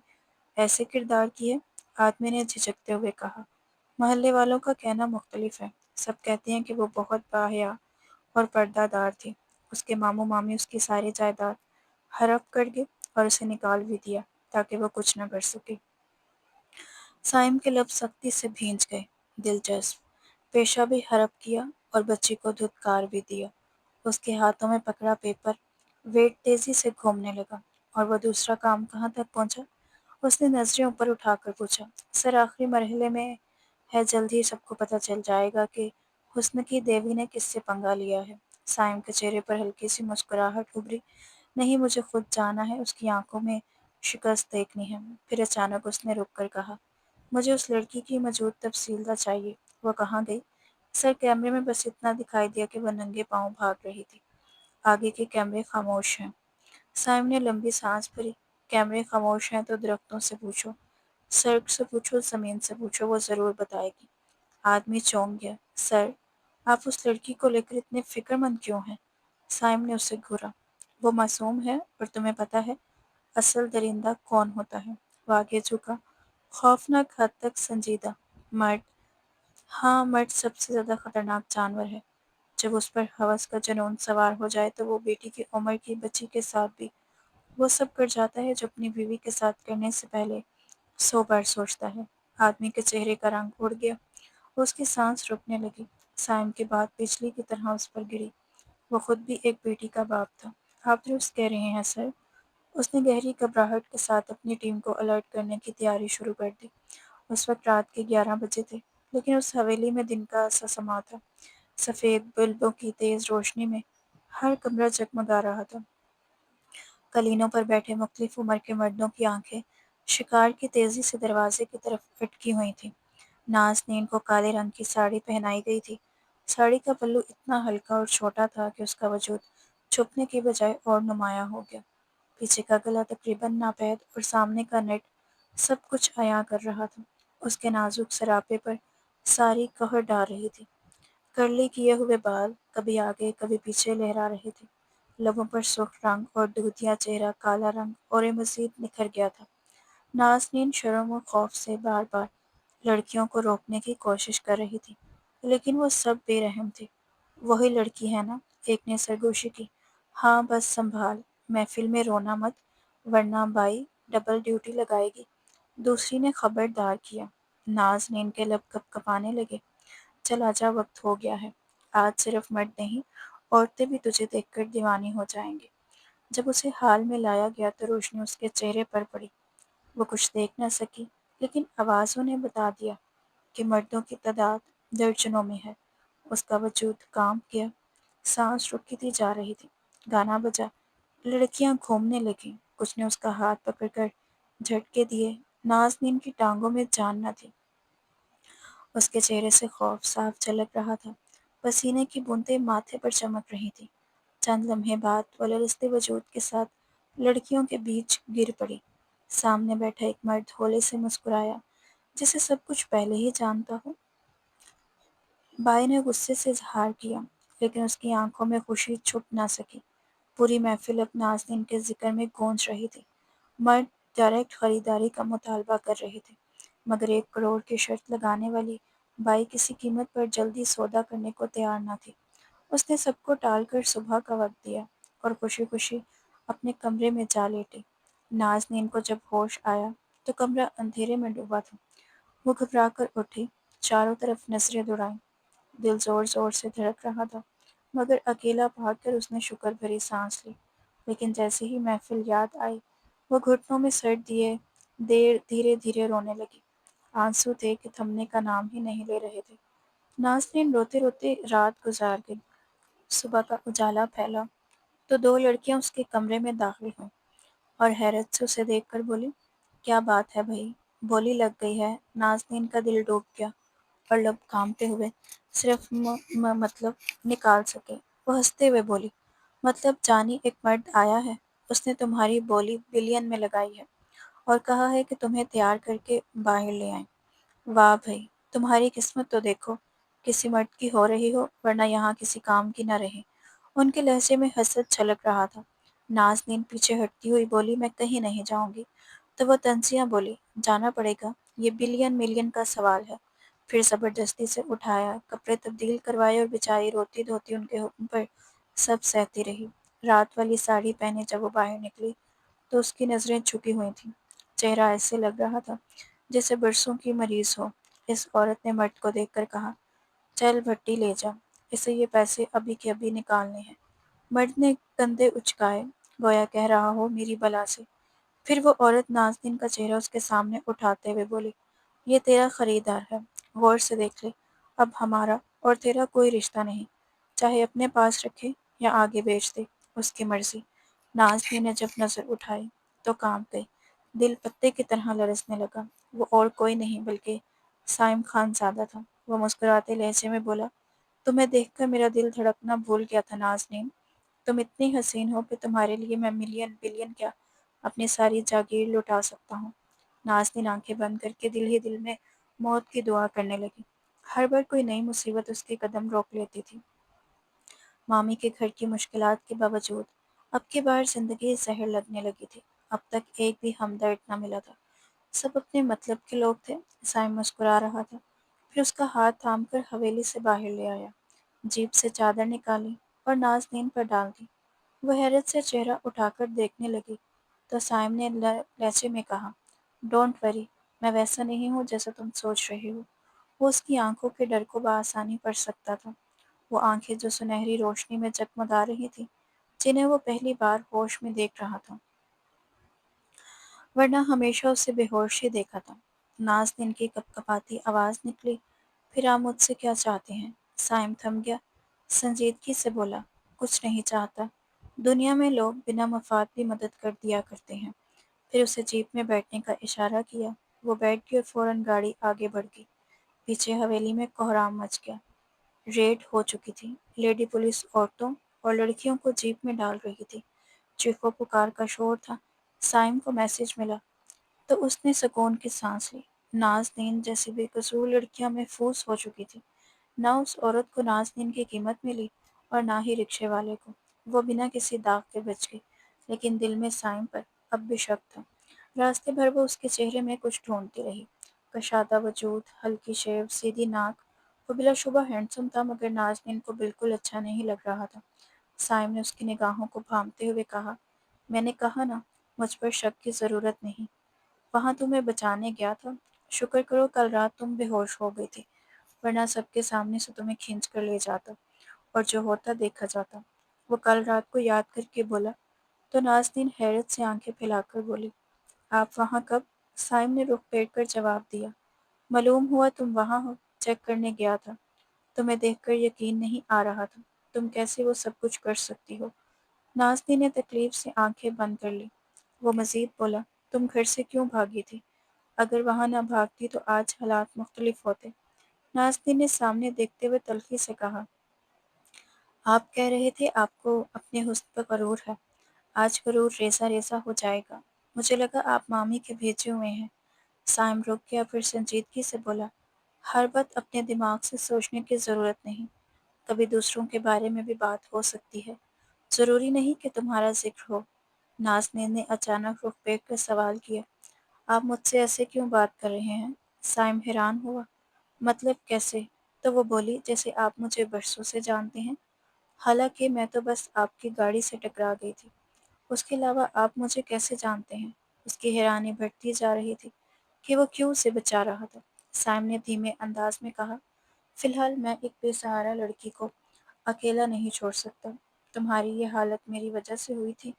ایسے کردار کی ہے؟ آدمی نے جھجکتے ہوئے کہا، محلے والوں کا کہنا مختلف ہے، سب کہتے ہیں کہ وہ بہت باحیا اور پردہ دار تھی۔ اس کے ماموں مامی اس کی ساری جائیداد ہڑپ کر گئے اور اسے نکال بھی دیا تاکہ وہ کچھ نہ کر سکے۔ سائم کے لب سختی سے بھینچ گئے۔ دلچسپ، پیشہ بھی ہڑپ کیا اور بچی کو دھتکار بھی دیا۔ اس کے ہاتھوں میں پکڑا پیپر ویٹ تیزی سے گھومنے لگا۔ اور وہ دوسرا کام کہاں تک پہنچا؟ اس نے نظریں اوپر اٹھا کر پوچھا۔ سر آخری مرحلے میں ہے، جلد ہی سب کو پتہ چل جائے گا کہ حسن کی دیوی نے کس سے پنگا لیا ہے۔ سائم کے چہرے پر ہلکی سی مسکراہٹ ابھری۔ نہیں، مجھے خود جانا ہے، اس کی آنکھوں میں شکست دیکھنی ہے۔ پھر اچانک اس نے رک کر کہا، مجھے اس لڑکی کی موجود تفصیلات چاہیے، وہ کہاں گئی؟ سر کیمرے میں بس اتنا دکھائی دیا کہ وہ ننگے پاؤں بھاگ رہی تھی۔ آگے کے کیمرے خاموش ہیں۔ سائم نے لمبی سانس بھری۔ کیمرے خاموش ہیں تو درختوں سے پوچھو، سڑک سے پوچھو، زمین سے پوچھو، وہ ضرور بتائے گی۔ آدمی چونک گیا۔ سر، آپ اس لڑکی کو لے کر اتنے فکر مند کیوں ہیں؟ سائم نے اسے گھورا۔ وہ معصوم ہے اور تمہیں پتہ ہے اصل درندہ کون ہوتا ہے؟ وہ آگے جھکا، خوفناک حد تک سنجیدہ۔ مرد۔ ہاں، مرد سب سے زیادہ خطرناک جانور ہے۔ جب اس پر ہوس کا جنون سوار ہو جائے تو وہ بیٹی کی عمر کی بچی کے ساتھ بھی وہ سب کر جاتا ہے جو اپنی بیوی کے ساتھ کرنے سے پہلے 100 بار سوچتا ہے۔ آدمی کے چہرے کا رنگ اڑ گیا، اس کی سانس رکنے لگی۔ سائم کی بات بجلی کی طرح اس پر گری۔ وہ خود بھی ایک بیٹی کا باپ تھا۔ آپ درست کہہ رہے ہیں سر۔ اس نے گہری گھبراہٹ کے ساتھ اپنی ٹیم کو الرٹ کرنے کی تیاری شروع کر دی۔ اس وقت رات کے 11 بجے تھے، لیکن اس حویلی میں دن کا سا سما تھا۔ سفید بلبوں کی تیز روشنی میں ہر کمرہ جگمگا رہا تھا۔ قلینوں پر بیٹھے مختلف عمر کے مردوں کی آنکھیں شکار کی تیزی سے دروازے کی طرف اٹکی ہوئی تھیں۔ نازنین کو کالے رنگ کی ساڑی پہنائی گئی تھی۔ ساڑی کا پلو اتنا ہلکا اور چھوٹا تھا کہ اس کا وجود چھپنے کے بجائے اور نمایاں ہو گیا۔ پیچھے کا گلا تقریباً ناپید اور سامنے کا نیٹ سب کچھ عیاں کر رہا تھا۔ اس کے نازک سراپے پر ساری قہر ڈال رہی تھی۔ کرلی کیے ہوئے بال کبھی آگے کبھی پیچھے لہرا رہے تھے، لبوں پر سرخ رنگ اور دودھیا چہرہ کالا رنگ اور مزید نکھر گیا تھا۔ نازنین شرم و خوف سے بار بار لڑکیوں کو روکنے کی کوشش کر رہی تھی، لیکن وہ سب بے رحم تھے۔ وہی لڑکی ہے نا؟ ایک نے سرگوشی کی۔ ہاں بس سنبھال، محفل میں رونا مت ورنہ بائی ڈبل ڈیوٹی لگائے گی، دوسری نے خبردار کیا۔ نازنین کے لب کپ کپانے لگے۔ چل آجا، وقت ہو گیا ہے، آج صرف مرد نہیں عورتیں بھی تجھے دیکھ کر دیوانی ہو جائیں گے۔ جب اسے حال میں لایا گیا تو روشنی اس کے چہرے پر پڑی۔ وہ کچھ دیکھ نہ سکی، لیکن آوازوں نے بتا دیا کہ مردوں کی تعداد درجنوں میں ہے۔ اس کا وجود کام کیا، سانس رکتی جا رہی تھی۔ گانا بجا، لڑکیاں گھومنے لگیں، کچھ نے اس کا ہاتھ پکڑ کر جھٹکے دیے۔ نازنین کی ٹانگوں میں جان نہ تھی، اس کے چہرے سے خوف صاف جھلک رہا تھا، پسینے کی بوندیں ماتھے پر چمک رہی تھیں۔ چند لمحے بعد وہ لرزتے وجود کے ساتھ لڑکیوں کے بیچ گر پڑی۔ سامنے بیٹھا ایک مرد ہولے سے مسکرایا، جسے سب کچھ پہلے ہی جانتا ہو۔ بائی نے غصے سے اظہار کیا، لیکن اس کی آنکھوں میں خوشی چھپ نہ سکی۔ پوری محفل اب نازنین کے ذکر میں گونج رہی تھی۔ مرد ڈائریکٹ خریداری کا مطالبہ کر رہے تھے، مگر 1 کروڑ کی شرط لگانے والی بائی کسی قیمت پر جلدی سودا کرنے کو تیار نہ تھی۔ اس نے سب کو ٹال کر صبح کا وقت دیا اور خوشی خوشی اپنے کمرے میں جا لیٹی۔ نازنین کو جب ہوش آیا تو کمرہ اندھیرے میں ڈوبا تھا۔ وہ گھبرا کر اٹھی، چاروں طرف نظریں دوڑائیں۔ دل زور زور سے دھڑک رہا تھا، مگر اکیلا بھاگ کر اس نے شکر بھری سانس لی۔ لیکن جیسے ہی محفل یاد آئی، وہ گھٹنوں میں سر دیے دھیرے دھیرے رونے لگی۔ آنسو تھے کہ تھمنے کا نام ہی نہیں لے رہے تھے۔ نازنین روتے روتے رات گزار گئی۔ صبح کا اجالا پھیلا تو 2 لڑکیاں اس کے کمرے میں داخل ہوئیں اور حیرت سے اسے دیکھ کر بولی، کیا بات ہے بھائی؟ بولی لگ گئی ہے۔ نازنین کا دل ڈوب گیا اور لب کانپتے ہوئے صرف مطلب نکال سکے۔ وہ ہنستے ہوئے بولی، مطلب جانی ایک مرد آیا ہے، اس نے تمہاری بولی بلین میں لگائی ہے اور کہا ہے کہ تمہیں تیار کر کے باہر لے آئیں۔ واہ بھائی، تمہاری قسمت تو دیکھو، کسی مرد کی ہو رہی ہو ورنہ یہاں کسی کام کی نہ رہی۔ ان کے لہجے میں حسد چھلک رہا تھا۔ نازنین پیچھے ہٹتی ہوئی بولی، میں کہیں نہیں جاؤں گی۔ تو وہ طنزیہ بولی، جانا پڑے گا، یہ بلین ملین کا سوال ہے۔ پھر زبردستی سے اٹھایا، کپڑے تبدیل کروائے اور بیچاری روتی دھوتی ان کے حکم پر سب سہتی رہی۔ رات والی ساڑی پہنے جب وہ باہر نکلی تو اس کی نظریں جھکی ہوئی تھیں، چہرہ ایسے لگ رہا تھا جیسے برسوں کی مریض ہو۔ اس عورت نے مرد کو دیکھ کر کہا، چل بھٹی لے جا، اسے یہ پیسے ابھی کے ابھی نکالنے ہیں۔ مرد نے کندھے اچکائے، گویا کہہ رہا ہو میری بلا سے۔ پھر وہ عورت نازنین کا چہرہ اس کے سامنے اٹھاتے ہوئے بولی، یہ تیرا خریدار ہے، غور سے دیکھ لے، اب ہمارا اور تیرا کوئی رشتہ نہیں، چاہے اپنے پاس رکھے یا آگے بیچ دے، اس کی مرضی۔ نازنین نے جب نظر اٹھائی تو کانپ گئی، دل پتے کی طرح لرزنے لگا۔ وہ اور کوئی نہیں بلکہ سائم خان زادہ تھا۔ وہ مسکراتے لہجے میں بولا، تمہیں دیکھ کر میرا دل دھڑکنا بھول گیا تھا نازنین، تم اتنی حسین ہو کہ تمہارے لیے میں ملین بلین کیا اپنی ساری جاگیر لٹا سکتا ہوں۔ نازنین آنکھیں بند کر کے دل ہی دل میں موت کی دعا کرنے لگی۔ ہر بار کوئی نئی مصیبت اس کے قدم روک لیتی تھی۔ مامی کے گھر کی مشکلات کے باوجود اب کی بار زندگی زہر لگنے لگی تھی۔ اب تک ایک بھی ہمدرد نہ ملا تھا، سب اپنے مطلب کے لوگ تھے۔ سائم مسکرا رہا تھا، پھر اس کا ہاتھ تھام کر حویلی سے باہر لے آیا، جیب سے چادر نکالی اور نازنین پر ڈال دی۔ وہ حیرت سے چہرہ اٹھا کر دیکھنے لگی تو سائم نے لہجے میں کہا، ڈونٹ وری، میں ویسا نہیں ہوں جیسا تم سوچ رہے ہو۔ وہ اس کی آنکھوں کے ڈر کو بآسانی پڑھ سکتا تھا، وہ آنکھیں جو سنہری روشنی میں جگمگا رہی تھیں، جنہیں وہ پہلی بار ہوش میں دیکھ رہا تھا، ورنہ ہمیشہ اسے بے ہوش ہی دیکھا تھا۔ نازنین کی کپ کپاتی آواز نکلی، پھر آپ مجھ سے کیا چاہتے ہیں؟ سائم تھم گیا، سنجیدگی سے بولا، کچھ نہیں چاہتا، دنیا میں لوگ بنا مفاد بھی مدد کر دیا کرتے ہیں۔ پھر اسے جیپ میں بیٹھنے کا اشارہ کیا، وہ بیٹھ گئی اور فوراً گاڑی آگے بڑھ گئی۔ پیچھے حویلی میں کوہرام مچ گیا، ریڈ ہو چکی تھی، لیڈی پولیس عورتوں اور لڑکیوں کو جیپ میں ڈال رہی تھی، چیخو پکار کا شور تھا۔ سائم کو میسج ملا تو اس نے سکون کی سانس لی، نازنین جیسی بے قصور لڑکیاں محفوظ ہو چکی تھیں۔ نہ اس عورت کو نازنین کی قیمت ملی اور نہ ہی رکشے والے کو۔ وہ بنا کسی داغ کے بچ گئی، لیکن دل میں سائم پر اب بھی شک تھا۔ راستے بھر وہ اس کے چہرے میں کچھ ڈھونڈتی رہی۔ کشادہ وجود، ہلکی شیو، سیدھی ناک۔ وہ بلا شبہ ہینڈسم تھا، مگر نازنین کو بالکل اچھا نہیں لگ رہا تھا۔ سائم نے اس کی نگاہوں کو بھانپتے ہوئے کہا، میں نے کہا نا، مجھ پر شک کی ضرورت نہیں۔ وہاں تمہیں بچانے گیا تھا۔ شکر کرو کل رات تم بے ہوش ہو گئی تھی، ورنہ سب کے سامنے سے تمہیں کھینچ کر لے جاتا اور جو ہوتا دیکھا جاتا۔ وہ کل رات کو یاد کر کے بولا تو نازنین حیرت سے آنکھیں پھیلا کر بولی، آپ وہاں کب؟ سائم نے رخ پھیر کر جواب دیا، معلوم ہوا تم وہاں ہو، چیک کرنے گیا تھا۔ تمہیں دیکھ کر یقین نہیں آ رہا تھا، تم کیسے وہ سب کچھ کر سکتی ہو؟ نازنین نے تکلیف سے آنکھیں بند کر لی۔ وہ مزید بولا، تم گھر سے کیوں بھاگی تھی؟ اگر وہاں نہ بھاگتی تو آج حالات مختلف ہوتے۔ نازنین نے سامنے دیکھتے ہوئے تلخی سے کہا، آپ کہہ رہے تھے آپ کو اپنے حسن پر غرور ہے، آج غرور ریزہ ریزہ ہو جائے گا۔ مجھے لگا آپ مامی کے بھیجے ہوئے ہیں۔ سائم رک گیا، پھر سنجیدگی سے بولا، ہر وقت اپنے دماغ سے سوچنے کی ضرورت نہیں، کبھی دوسروں کے بارے میں بھی بات ہو سکتی ہے، ضروری نہیں کہ تمہارا ذکر ہو۔ نازنین نے اچانک رخ پھیر کر سوال کیا، آپ مجھ سے ایسے کیوں بات کر رہے ہیں؟ سائم حیران ہوا، مطلب کیسے؟ تو وہ بولی، جیسے آپ مجھے برسوں سے جانتے ہیں، حالانکہ میں تو بس آپ کی گاڑی سے ٹکرا گئی تھی۔ اس کے علاوہ آپ مجھے کیسے جانتے ہیں؟ اس کی حیرانی بڑھتی جا رہی تھی کہ وہ کیوں اسے بچا رہا تھا۔ سائم نے دھیمے انداز میں کہا، فی الحال میں ایک بے سہارا لڑکی کو اکیلا نہیں چھوڑ سکتا۔ تمہاری یہ حالت میری وجہ سے ہوئی تھی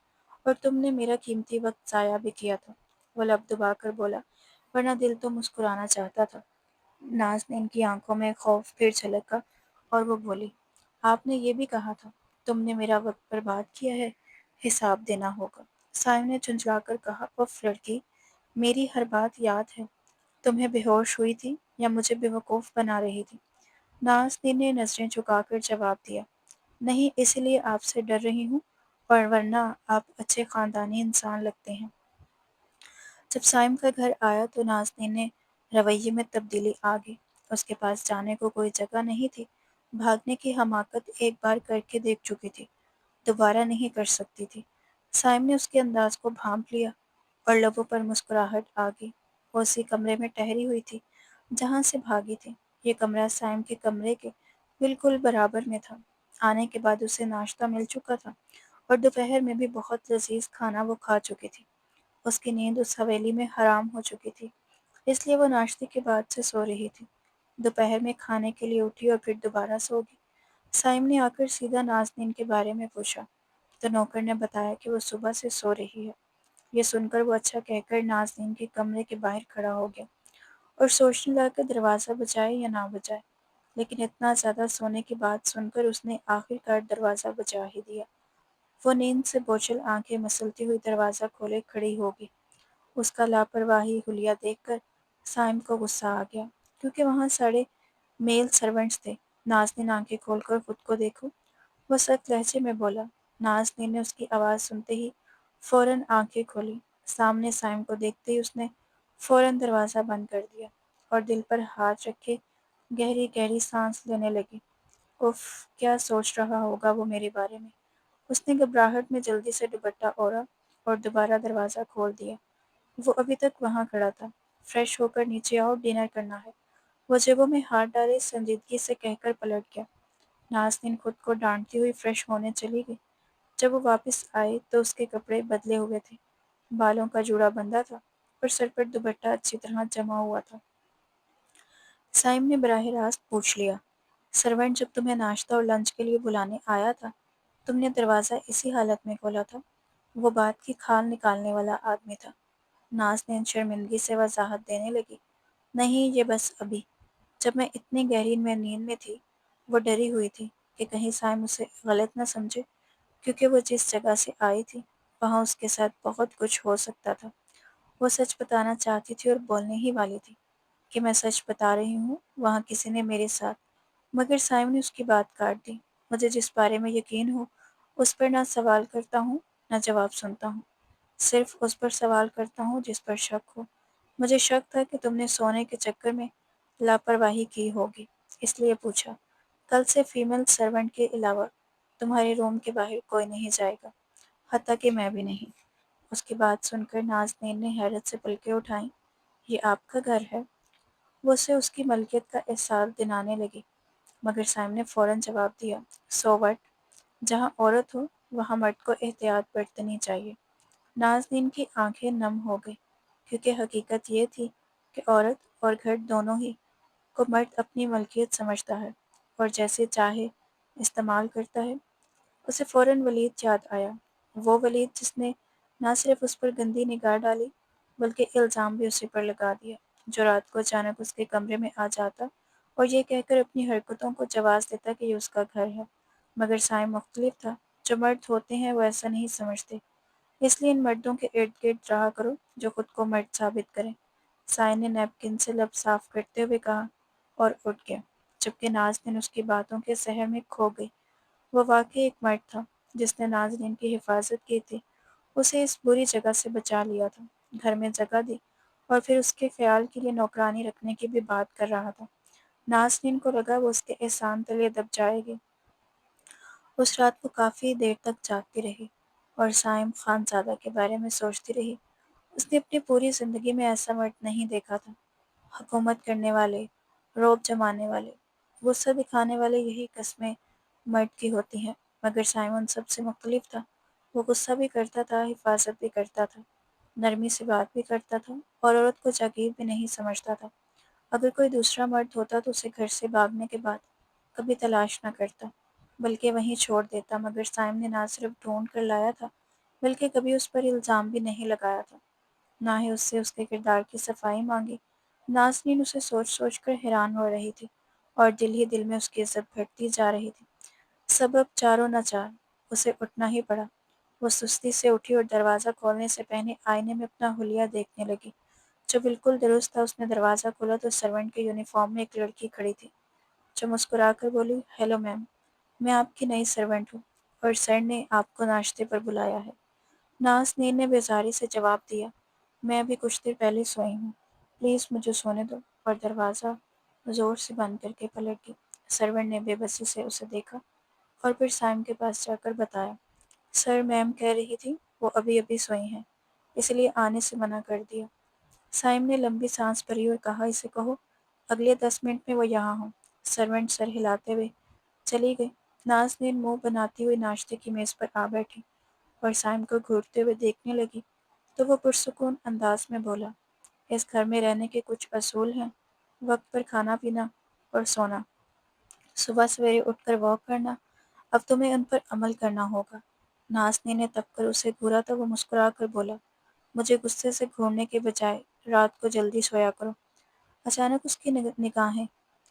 اور تم نے میرا قیمتی وقت ضائع بھی کیا تھا۔ وہ لب دبا کر بولا، ورنہ دل تو مسکرانا چاہتا تھا۔ نازنین کی آنکھوں میں خوف پھر چھلکا اور وہ بولی، آپ نے یہ بھی کہا تھا، تم نے میرا وقت برباد کیا ہے، حساب دینا ہوگا۔ سائم نے جھنجھلا کر کہا، اف لڑکی، میری ہر بات یاد ہے، تمہیں بے ہوش ہوئی تھی یا مجھے بیوقوف بنا رہی تھی؟ نازنین نے نظریں جھکا کر جواب دیا، نہیں، اسی لیے آپ سے ڈر رہی ہوں، اور ورنہ آپ اچھے خاندانی انسان لگتے ہیں۔ جب سائم کا گھر آیا تو نازنین نے رویے میں تبدیلی آ گئی۔ اس کے پاس جانے کو کوئی جگہ نہیں تھی۔ بھاگنے کی حماقت ایک بار کر کے دیکھ چکی تھی، دوبارہ نہیں کر سکتی تھی۔ سائم نے اس کے انداز کو بھانپ لیا اور لبوں پر مسکراہٹ آ گئی۔ وہ اسی کمرے میں ٹہری ہوئی تھی جہاں سے بھاگی تھی۔ یہ کمرہ سائم کے کمرے کے بالکل برابر میں تھا۔ آنے کے بعد اسے ناشتہ مل چکا تھا اور دوپہر میں بھی بہت لذیذ کھانا وہ کھا چکی تھی۔ اس کی نیند اس حویلی میں حرام ہو چکی تھی، اس لیے وہ ناشتے کے بعد سے سو رہی تھی۔ دوپہر میں کھانے کے لیے اٹھی اور پھر دوبارہ سو گئی۔ سائم نے آ کر سیدھا نازنین کے بارے میں پوچھا تو نوکر نے بتایا کہ وہ صبح سے سو رہی ہے۔ یہ سن کر وہ اچھا کہہ کر نازنین کے کمرے کے باہر کھڑا ہو گیا اور سوچنے لگا کہ دروازہ بجائے یا نہ بجائے، لیکن اتنا زیادہ سونے کی بات سن کر اس نے آخر کار دروازہ بجا ہی دیا۔ وہ نیند سے بوچھل آنکھیں مسلتی ہوئی دروازہ کھولے کھڑی ہو گئی۔ اس کا لاپرواہی حلیہ دیکھ کر سائم کو غصہ آ گیا، کیونکہ وہاں سارے میل سرونٹس تھے۔ نازنین آنکھیں کھول کر خود کو دیکھو، وہ سخت لہجے میں بولا۔ نازنین نے اس کی آواز سنتے ہی فوراً آنکھیں کھولی۔ سامنے سائم کو دیکھتے ہی اس نے فوراً دروازہ بند کر دیا اور دل پر ہاتھ رکھے گہری گہری سانس لینے لگی۔ اف، کیا سوچ رہا ہوگا وہ میرے بارے میں؟ اس نے گھبراہٹ میں جلدی سے دوپٹہ اوڑھا اور دوبارہ دروازہ کھول دیا۔ وہ ابھی تک وہاں کھڑا تھا۔ فریش ہو کر نیچے آؤ، ڈنر کرنا ہے، وہ جیبوں میں ہاتھ ڈالے سنجیدگی سے کہہ کر پلٹ گیا۔ نازنین خود کو ڈانٹتی ہوئی فریش ہونے چلی گئی۔ جب وہ واپس آئی تو اس کے کپڑے بدلے ہوئے تھے، بالوں کا جوڑا بندھا تھا اور سر پر دوپٹہ اچھی طرح جما ہوا تھا۔ سائم نے براہ راست پوچھ لیا، سرونٹ جب تمہیں ناشتہ اور لنچ کے لیے بلانے آیا تھا، تم نے دروازہ اسی حالت میں کھولا تھا؟ وہ بات کی کھال نکالنے والا آدمی تھا۔ نازنین شرمندگی سے وضاحت دینے لگی، نہیں، یہ بس ابھی، جب میں اتنی گہری میں نیند میں تھی۔ وہ ڈری ہوئی تھی کہ کہیں سائم اسے غلط نہ سمجھے، کیونکہ وہ جس جگہ سے آئی تھی وہاں اس کے ساتھ بہت کچھ ہو سکتا تھا۔ وہ سچ بتانا چاہتی تھی اور بولنے ہی والی تھی کہ میں سچ بتا رہی ہوں، وہاں کسی نے میرے ساتھ، مگر سائم نے اس کی بات کاٹ دی۔ مجھے جس بارے میں یقین ہو اس پر نہ سوال کرتا ہوں نہ جواب سنتا ہوں، صرف اس پر سوال کرتا ہوں جس پر شک ہو۔ مجھے شک تھا کہ تم نے سونے کے چکر میں لاپرواہی کی ہوگی، اس لیے پوچھا۔ کل سے فیمیل سرونٹ کے علاوہ تمہارے روم کے باہر کوئی نہیں جائے گا، حتیٰ کہ میں بھی نہیں۔ اس کی بات سن کر نازنین نے حیرت سے پلکیں اٹھائیں۔ یہ آپ کا گھر ہے؟ وہ اسے اس کی ملکیت کا احساس دلانے لگی، مگر سائم نے فوراً جواب دیا، سو وٹ، جہاں عورت ہو وہاں مرد کو احتیاط برتنی چاہیے۔ نازنین کی آنکھیں نم ہو گئیں، کیونکہ حقیقت یہ تھی کہ عورت اور گھر دونوں ہی کو مرد اپنی ملکیت سمجھتا ہے اور جیسے چاہے استعمال کرتا ہے۔ اسے فوراً ولید یاد آیا، وہ ولید جس نے نہ صرف اس پر گندی نگاہ ڈالی بلکہ الزام بھی اسی پر لگا دیا، جو رات کو اچانک اس کے کمرے میں آ جاتا اور یہ کہہ کر اپنی حرکتوں کو جواز دیتا کہ یہ اس کا گھر ہے۔ مگر سائم مختلف تھا، جو مرد ہوتے ہیں وہ ایسا نہیں سمجھتے، اس لیے ان مردوں کے ارد گرد رہا کرو جو خود کو مرد ثابت کریں۔ سائن نے نیپکن سے لب صاف کرتے ہوئے کہا اور اٹھ گیا، جبکہ نازنین اس کی باتوں کے سحر میں کھو گئی۔ وہ واقعی ایک مرد تھا جس نے نازنین کی حفاظت کی تھی، اسے اس بری جگہ سے بچا لیا تھا، گھر میں جگہ دی اور پھر اس کے خیال کے لیے نوکرانی رکھنے کی بھی بات کر رہا تھا۔ نازنین کو لگا وہ اس کے احسان تلے دب جائے گی۔ اس رات وہ کافی دیر تک جاگتی رہی اور سائم خان زادہ کے بارے میں سوچتی رہی۔ اس نے اپنی پوری زندگی میں ایسا مرد نہیں دیکھا تھا۔ حکومت کرنے والے، رعب جمانے والے، غصہ دکھانے والے، یہی قسمیں مرد کی ہوتی ہیں، مگر سائم ان سب سے مختلف تھا۔ وہ غصہ بھی کرتا تھا، حفاظت بھی کرتا تھا، نرمی سے بات بھی کرتا تھا اور عورت کو جاگیر بھی نہیں سمجھتا تھا۔ اگر کوئی دوسرا مرد ہوتا تو اسے گھر سے بھاگنے کے بعد کبھی تلاش نہ کرتا، بلکہ وہیں چھوڑ دیتا، مگر سائم نے نہ صرف ڈھونڈ کر لایا تھا بلکہ کبھی اس پر الزام بھی نہیں لگایا تھا، نہ ہی اس سے اس کے کردار کی صفائی مانگی۔ نازنین اسے سوچ سوچ کر حیران ہو رہی تھی اور دل ہی دل میں اس کی عزت بڑھتی جا رہی تھی۔ سبب چاروں نہ چار، اسے اٹھنا ہی پڑا۔ وہ سستی سے اٹھی اور دروازہ کھولنے سے پہلے آئینے میں اپنا حلیہ دیکھنے لگی، جو بالکل درست تھا۔ اس نے دروازہ کھولا تو سرونٹ کے یونیفارم میں ایک لڑکی کھڑی تھی، جو مسکرا کر بولی، ہیلو میم، میں آپ کی نئی سرونٹ ہوں اور سر نے آپ کو ناشتے پر بلایا ہے۔ نازنین نے بیزاری سے جواب دیا، میں ابھی کچھ دیر پہلے سوئی ہوں، پلیز مجھے سونے دو، اور دروازہ زور سے بند کر کے پلٹ گئی۔ سرونٹ نے بے بسی سے اسے دیکھا اور پھر سائم کے پاس جا کر بتایا، سر میم کہہ رہی تھی وہ ابھی ابھی سوئی ہیں، اس لیے آنے سے منع کر دیا۔ سائم نے لمبی سانس بھری اور کہا، اسے کہو اگلے 10 منٹ میں وہ یہاں ہوں۔ سرونٹ سر ہلاتے ہوئے چلی گئی۔ نازنین منہ بناتی ہوئی ناشتے کی میز پر آ بیٹھی اور سائم کو گھورتے ہوئے دیکھنے لگی تو وہ پرسکون انداز میں بولا، اس گھر میں رہنے کے کچھ اصول ہیں، وقت پر کھانا پینا اور سونا، صبح سویرے اٹھ کر واک کرنا، اب تمہیں ان پر عمل کرنا ہوگا۔ نازنین نے تب کر اسے گھورا تو وہ مسکرا کر بولا، مجھے غصے سے گھورنے کے بجائے رات کو جلدی سویا کرو۔ اچانک اس کی نگاہیں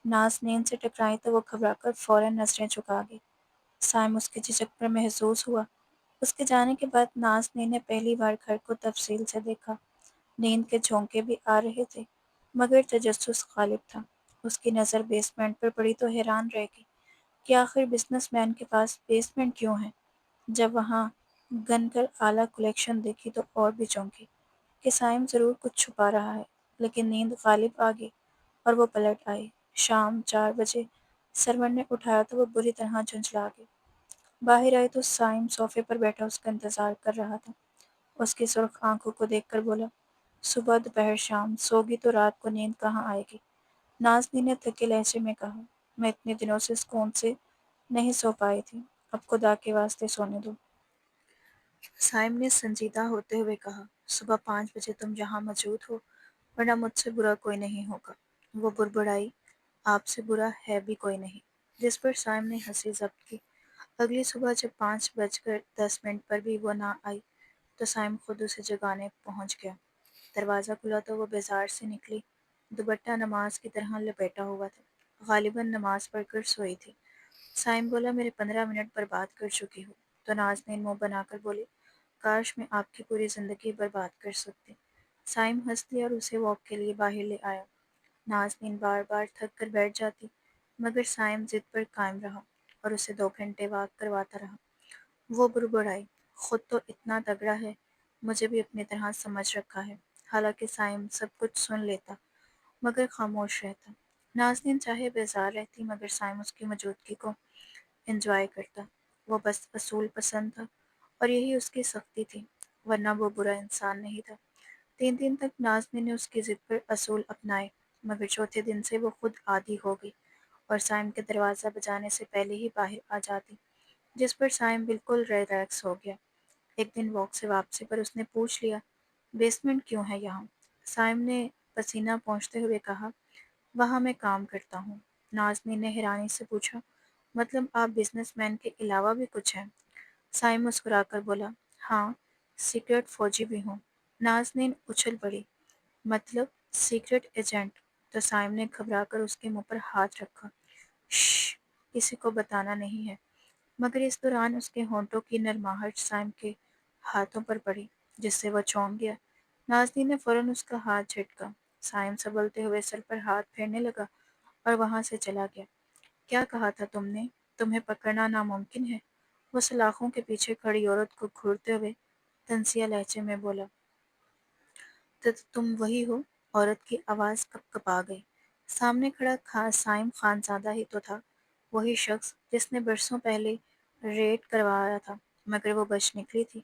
نازنین سے ٹکرائیں تو وہ گھبرا کر فوراً نظریں جھکا گئی۔ سائم اس کے جھجک پر محظوظ ہوا۔ اس کے جانے کے بعد نازنین نے پہلی بار گھر کو تفصیل سے دیکھا۔ نیند کے جھونکے بھی آ رہے تھے، مگر تجسس غالب تھا۔ اس کی نظر بیسمنٹ پر پڑی تو حیران رہ گئی کہ آخر بزنس مین کے پاس بیسمنٹ کیوں ہے۔ جب وہاں گن کر اعلیٰ کلیکشن دیکھی تو اور بھی چونکی کہ سائم ضرور کچھ چھپا رہا ہے، لیکن نیند غالب آ گئی اور وہ پلٹ آئی۔ شام 4 بجے سرون نے اٹھایا تو وہ بری طرح جھنجھلا گئی۔ باہر آئی تو سائم صوفے پر بیٹھا اس کا انتظار کر رہا تھا۔ اس کی سرخ آنکھوں کو دیکھ کر بولا، صبح دوپہر شام سوگی تو رات کو نیند کہاں آئے گی؟ نازنین نے تھکے لہجے میں کہا، میں اتنے دنوں سے سکون سے نہیں سو پائی تھی، اب خدا کے واسطے سونے دو۔ سائم نے سنجیدہ ہوتے ہوئے کہا، صبح 5 بجے تم یہاں موجود ہو، ورنہ مجھ سے برا کوئی نہیں ہوگا۔ وہ بڑبڑائی، آپ سے برا ہے بھی کوئی نہیں، جس پر سائم نے ہنسی ضبط کی۔ اگلی صبح جب 5 بج کر 10 منٹ پر بھی وہ نہ آئی تو سائم خود اسے جگانے پہنچ گیا۔ دروازہ کھلا تو وہ بازار سے نکلی، دوپٹہ نماز کی طرح لپیٹا ہوا تھا، غالباً نماز پڑھ کر سوئی تھی۔ سائم بولا، میرے 15 منٹ برباد کر چکی ہو۔ تو نازنین منہ بنا کر بولی، کاش میں آپ کی پوری زندگی برباد کر سکتی۔ سائم ہنس دیا اور اسے واک کے لیے باہر لے آیا۔ نازنین بار بار تھک کر بیٹھ جاتی، مگر سائم ضد پر قائم رہا اور اسے 2 گھنٹے واک کرواتا رہا۔ وہ بڑبڑائی، خود تو اتنا تگڑا ہے، مجھے بھی اپنی طرح سمجھ رکھا ہے، حالانکہ سائم سب کچھ سن لیتا مگر خاموش رہتا۔ نازنین چاہے بیزار رہتی مگر سائم اس کی موجودگی کو انجوائے کرتا۔ وہ بس اصول پسند تھا اور یہی اس کی سختی تھی، ورنہ وہ برا انسان نہیں تھا۔ 3 دن تک نازنین نے اس کی ضد پر اصول اپنائے مگر چوتھے دن سے وہ خود عادی ہو گئی اور سائم کے دروازہ بجانے سے پہلے ہی باہر آ جاتی، جس پر سائم بالکل ریلیکس ہو گیا۔ ایک دن واک سے واپسی پر اس نے پوچھ لیا، بیسمنٹ کیوں ہے یہاں؟ سائم نے پسینہ پوچھتے ہوئے کہا، وہاں میں کام کرتا ہوں۔ نازنین نے حیرانی سے پوچھا، مطلب آپ بزنس مین کے علاوہ بھی کچھ ہیں؟ سائم مسکرا کر بولا، ہاں، سیکرٹ فوجی بھی ہوں۔ نازنین اچھل پڑی، مطلب سیکرٹ ایجنٹ؟ تو سائم نے گھبرا کر اس کے منہ پر ہاتھ رکھا، شش، کسی کو بتانا نہیں ہے۔ مگر اس دوران اس کے ہونٹوں کی نرماہٹ سائم کے ہاتھوں پر پڑی جس سے وہ چونک گیا۔ نازنین نے فوراً اس کا ہاتھ جھٹکا۔ سائم سنبھلتے ہوئے سر پر ہاتھ پھیرنے لگا اور وہاں سے چلا گیا۔ کیا کہا تھا تم نے؟ تمہیں پکڑنا ناممکن ہے؟ وہ سلاخوں کے پیچھے کھڑی عورت کو گھورتے ہوئے طنزیہ لہجے میں بولا۔ تو تم وہی ہو؟ عورت کی آواز کپ کپا گئی۔ سامنے کھڑا سائم خانزادہ ہی تو تھا، وہی شخص جس نے برسوں پہلے ریڈ کروایا تھا، مگر وہ بچ نکلی تھی۔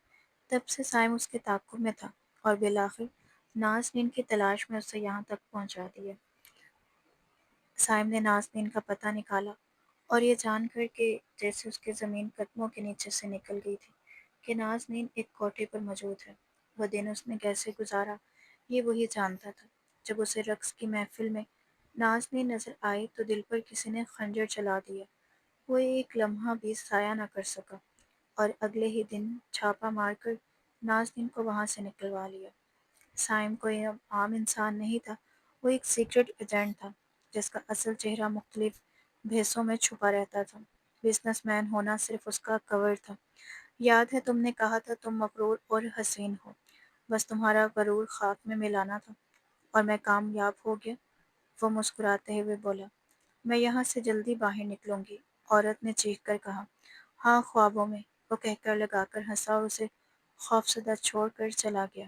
تب سے سائم اس کے تعاقب میں تھا اور بالآخر نازنین کی تلاش میں اسے یہاں تک پہنچا دیا۔ سائم نے نازنین کا پتہ نکالا اور یہ جان کر کہ جیسے اس کی زمین قدموں کے نیچے سے نکل گئی تھی کہ نازنین ایک کوٹھے پر موجود ہے۔ وہ دن اس نے کیسے گزارا یہ وہی جانتا تھا۔ جب اسے رقص کی محفل میں نازنین نظر آئی تو دل پر کسی نے خنجر چلا دیا۔ وہ ایک لمحہ بھی ضائع نہ کر سکا اور اگلے ہی دن چھاپا مار کر نازنین کو وہاں سے نکلوا لیا۔ سائم کوئی عام انسان نہیں تھا، وہ ایک سیکرٹ ایجنٹ تھا جس کا اصل چہرہ مختلف بھیسوں میں چھپا رہتا تھا۔ بزنس مین ہونا صرف اس کا کور تھا۔ یاد ہے تم نے کہا تھا تم مغرور اور حسین ہو، بس تمہارا غرور خاک میں ملانا تھا اور میں کامیاب ہو گیا؟ وہ مسکراتے ہوئے بولا، میں یہاں سے جلدی باہر نکلوں گی۔ عورت نے چیخ کر کہا، ہاں خوابوں میں، وہ کہہ کر لگا کر ہنسا اور اسے خوفزدہ چھوڑ کر چلا گیا۔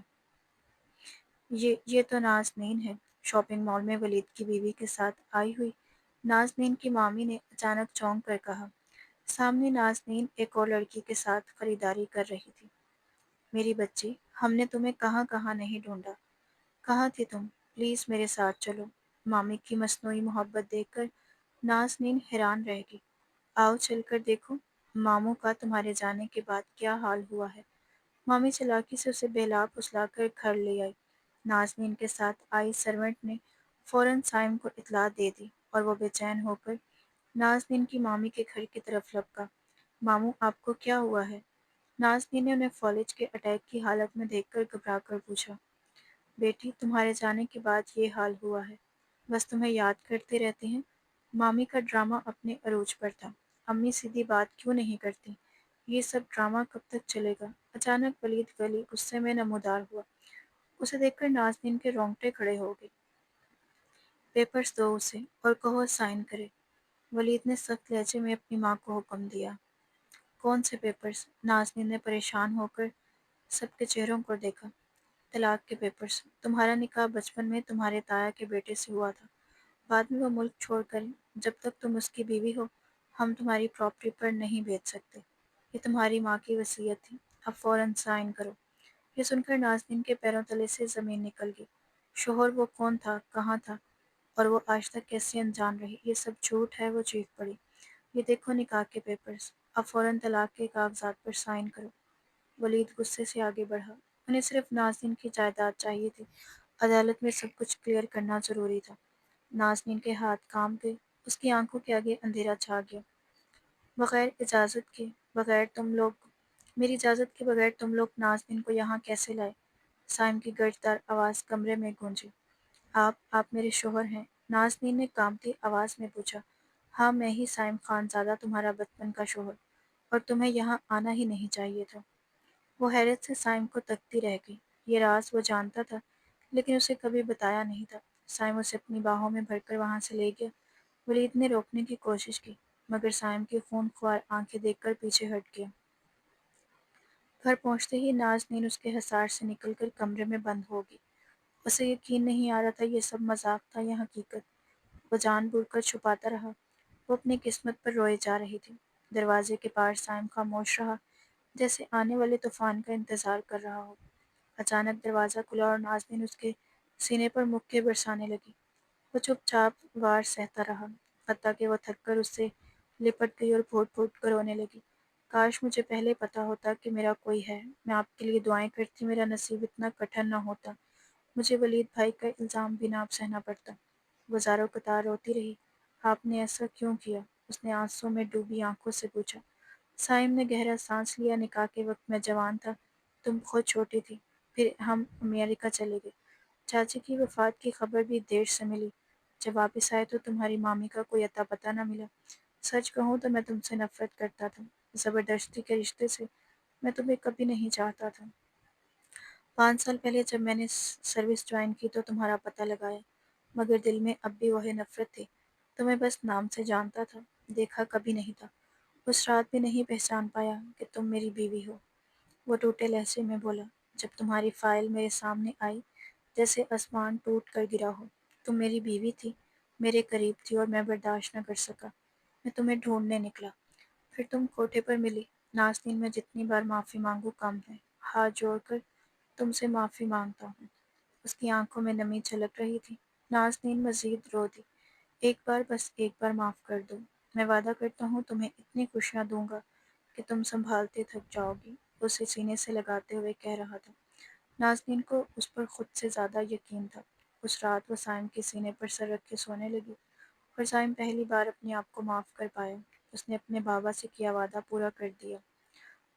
یہ تو نازنین ہے، شاپنگ مال میں ولید کی بیوی کے ساتھ آئی ہوئی۔ نازنین کی مامی نے اچانک چونک کر کہا۔ سامنے نازنین ایک اور لڑکی کے ساتھ خریداری کر رہی تھی۔ میری بچی، ہم نے تمہیں کہاں کہاں نہیں ڈھونڈا، کہاں تھی تم؟ پلیز میرے ساتھ چلو۔ مامی کی مصنوعی محبت دیکھ کر نازنین حیران رہ گئی۔ آؤ چل کر دیکھو ماموں کا تمہارے جانے کے بعد کیا حال ہوا ہے۔ مامی چلاکی سے اسے بہلا پھسلا کر گھر لے آئی۔ نازنین کے ساتھ آئی سرونٹ نے فوراً سائم کو اطلاع دے دی اور وہ بے چین ہو کر نازنین کی مامی کے گھر کی طرف لپکا۔ ماموں آپ کو کیا ہوا ہے؟ نازنین نے انہیں فالج کے اٹیک کی حالت میں دیکھ کر گھبرا کر پوچھا۔ بیٹی تمہارے جانے کے بعد یہ حال ہوا ہے، بس تمہیں یاد کرتے رہتے ہیں۔ مامی کا ڈرامہ اپنے عروج پر تھا۔ امی سیدھی بات کیوں نہیں کرتی؟ یہ سب ڈرامہ کب تک چلے گا؟ اچانک ولید گلی غصے میں نمودار ہوا۔ اسے دیکھ کر نازنین کے رونگٹے کھڑے ہو گئے۔ پیپرز دو اسے اور کہو سائن کرے، ولید نے سخت لہجے میں اپنی ماں کو حکم دیا۔ کون سے پیپرز؟ نازنین نے پریشان ہو کر سب کے چہروں کو دیکھا۔ طلاق کے پیپرز۔ تمہارا نکاح بچپن میں تمہارے تایا کے بیٹے سے ہوا تھا، بعد میں وہ ملک چھوڑ کر، جب تک تم اس کی بیوی ہو ہم تمہاری پراپرٹی پر نہیں بیچ سکتے۔ یہ تمہاری ماں کی وصیت تھی، اب فوراً سائن کرو۔ یہ سن کر نازنین کے پیروں تلے سے زمین نکل گئی۔ شوہر وہ کون تھا، کہاں تھا، اور وہ آج تک کیسے انجان رہی؟ یہ سب جھوٹ ہے، وہ چیخ پڑی۔ یہ دیکھو نکاح کے پیپرز، اب فوراً طلاق کے کاغذات پر سائن کرو۔ ولید غصے سے آگے بڑھا۔ انہیں صرف نازنین کی جائیداد چاہیے تھی، عدالت میں سب کچھ کلیئر کرنا ضروری تھا۔ نازنین کے ہاتھ کانپ گئے، اس کی آنکھوں کے آگے اندھیرا چھا گیا۔ بغیر اجازت کے، بغیر تم لوگ میری اجازت کے بغیر تم لوگ نازنین کو یہاں کیسے لائے؟ سائم کی گرجدار آواز کمرے میں گونجی۔ آپ میرے شوہر ہیں؟ نازنین نے کانپتی آواز میں پوچھا۔ ہاں میں ہی سائم خانزادہ، تمہارا بچپن کا شوہر، اور تمہیں یہاں آنا ہی نہیں چاہیے تھا۔ وہ حیرت سے سائم کو تکتی رہ گئی۔ یہ راز وہ جانتا تھا لیکن اسے کبھی بتایا نہیں تھا۔ سائم اسے اپنی باہوں میں بھر کر وہاں سے لے گیا۔ ولید نے روکنے کی کوشش کی مگر سائم کی خون خوار آنکھیں دیکھ کر پیچھے ہٹ گیا۔ گھر پہنچتے ہی نازنین اس کے حصار سے نکل کر کمرے میں بند ہو گئی۔ اسے یقین نہیں آ رہا تھا یہ سب مذاق تھا یا حقیقت۔ وہ جان بوجھ کر چھپاتا رہا۔ وہ اپنی قسمت پر روئے جا رہی تھی۔ دروازے کے پار سائم خاموش رہا، جیسے آنے والے طوفان کا انتظار کر رہا ہو۔ اچانک دروازہ کھلا اور نازنین اس کے سینے پر مکے برسانے لگی۔ وہ چپ چاپ وار سہتا رہا، حتیٰ کہ وہ تھک کر اس سے لپٹ گئی اور پھوٹ پھوٹ کر رونے لگی۔ کاش مجھے پہلے پتا ہوتا کہ میرا کوئی ہے، میں آپ کے لیے دعائیں کرتی، میرا نصیب اتنا کٹھن نہ ہوتا، مجھے ولید بھائی کا الزام بھی نہ سہنا پڑتا۔ وہ زاروں قطار روتی رہی۔ آپ نے ایسا کیوں کیا؟ اس نے آنسوں میں ڈوبی آنکھوں سے پوچھا۔ سائم نے گہرا سانس لیا۔ نکاح کے وقت میں جوان تھا، تم خود چھوٹی تھی، پھر ہم امریکہ چلے گئے۔ چاچی کی وفات کی خبر بھی دیر سے ملی۔ جب واپس آئے تو تمہاری مامی کا کوئی اتا پتہ نہ ملا۔ سچ کہوں تو میں تم سے نفرت کرتا تھا، زبردستی کے رشتے سے میں تمہیں کبھی نہیں چاہتا تھا۔ 5 سال پہلے جب میں نے سروس جوائن کی تو تمہارا پتہ لگایا، مگر دل میں اب بھی وہی نفرت تھی۔ تمہیں بس نام سے جانتا تھا، دیکھا کبھی نہیں تھا۔ اس رات بھی نہیں پہچان پایا کہ تم میری بیوی ہو۔ وہ ٹوٹے لہجے میں بولا، جب تمہاری فائل میرے سامنے آئی جیسے آسمان ٹوٹ کر گرا ہو۔ تم میری بیوی تھی، میرے قریب تھی اور میں برداشت نہ کر سکا۔ میں تمہیں ڈھونڈنے نکلا، پھر تم کوٹھے پر ملی۔ نازنین میں جتنی بار معافی مانگوں کم ہے، ہاتھ جوڑ کر تم سے معافی مانگتا ہوں۔ اس کی آنکھوں میں نمی جھلک رہی تھی۔ نازنین مزید رو دی۔ ایک بار، بس ایک بار معاف کر دو، میں وعدہ کرتا ہوں تمہیں اتنی خوشیاں دوں گا کہ تم سنبھالتے تھک جاؤ گی، اسے سینے سے لگاتے ہوئے کہہ رہا تھا۔ نازنین کو اس پر خود سے زیادہ یقین تھا۔ اس رات وہ سائم کے سینے پر سر رکھ کے سونے لگی اور سائم پہلی بار اپنے آپ کو معاف کر پایا۔ اس نے اپنے بابا سے کیا وعدہ پورا کر دیا۔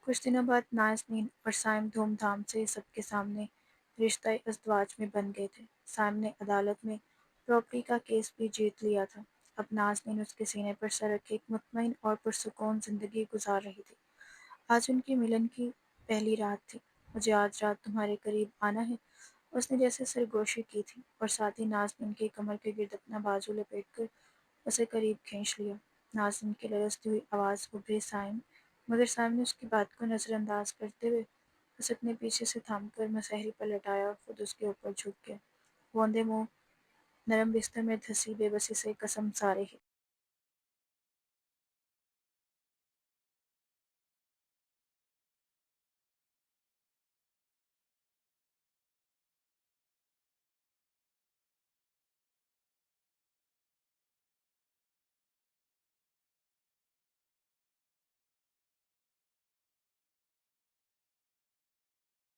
کچھ دنوں بعد نازنین اور سائم دھوم دھام سے سب کے سامنے رشتہ ازدواج میں بن گئے تھے۔ سائم نے عدالت میں پراپرٹی کا کیس بھی جیت لیا تھا۔ اب نازنین اس کے سینے پر سر رکھے ایک مطمئن اور پرسکون زندگی گزار رہی تھی۔ آج ان کی ملن کی پہلی رات تھی۔ مجھے آج رات تمہارے قریب آنا ہے، اس نے جیسے سرگوشی کی تھی، اور ساتھ ہی نازنین کی کمر کے گرد اپنا بازو لپیٹ کر اسے قریب کھینچ لیا۔ نازنین کی لرزتی ہوئی آواز ابھری سائم، مگر سائم نے اس کی بات کو نظر انداز کرتے ہوئے اسے اپنے پیچھے سے تھام کر مسہری پر لٹایا اور خود اس کے اوپر جھک گیا۔ وہ اندھے منہ نرم بستر میں دھسی بے بسی سے قسم سا رہی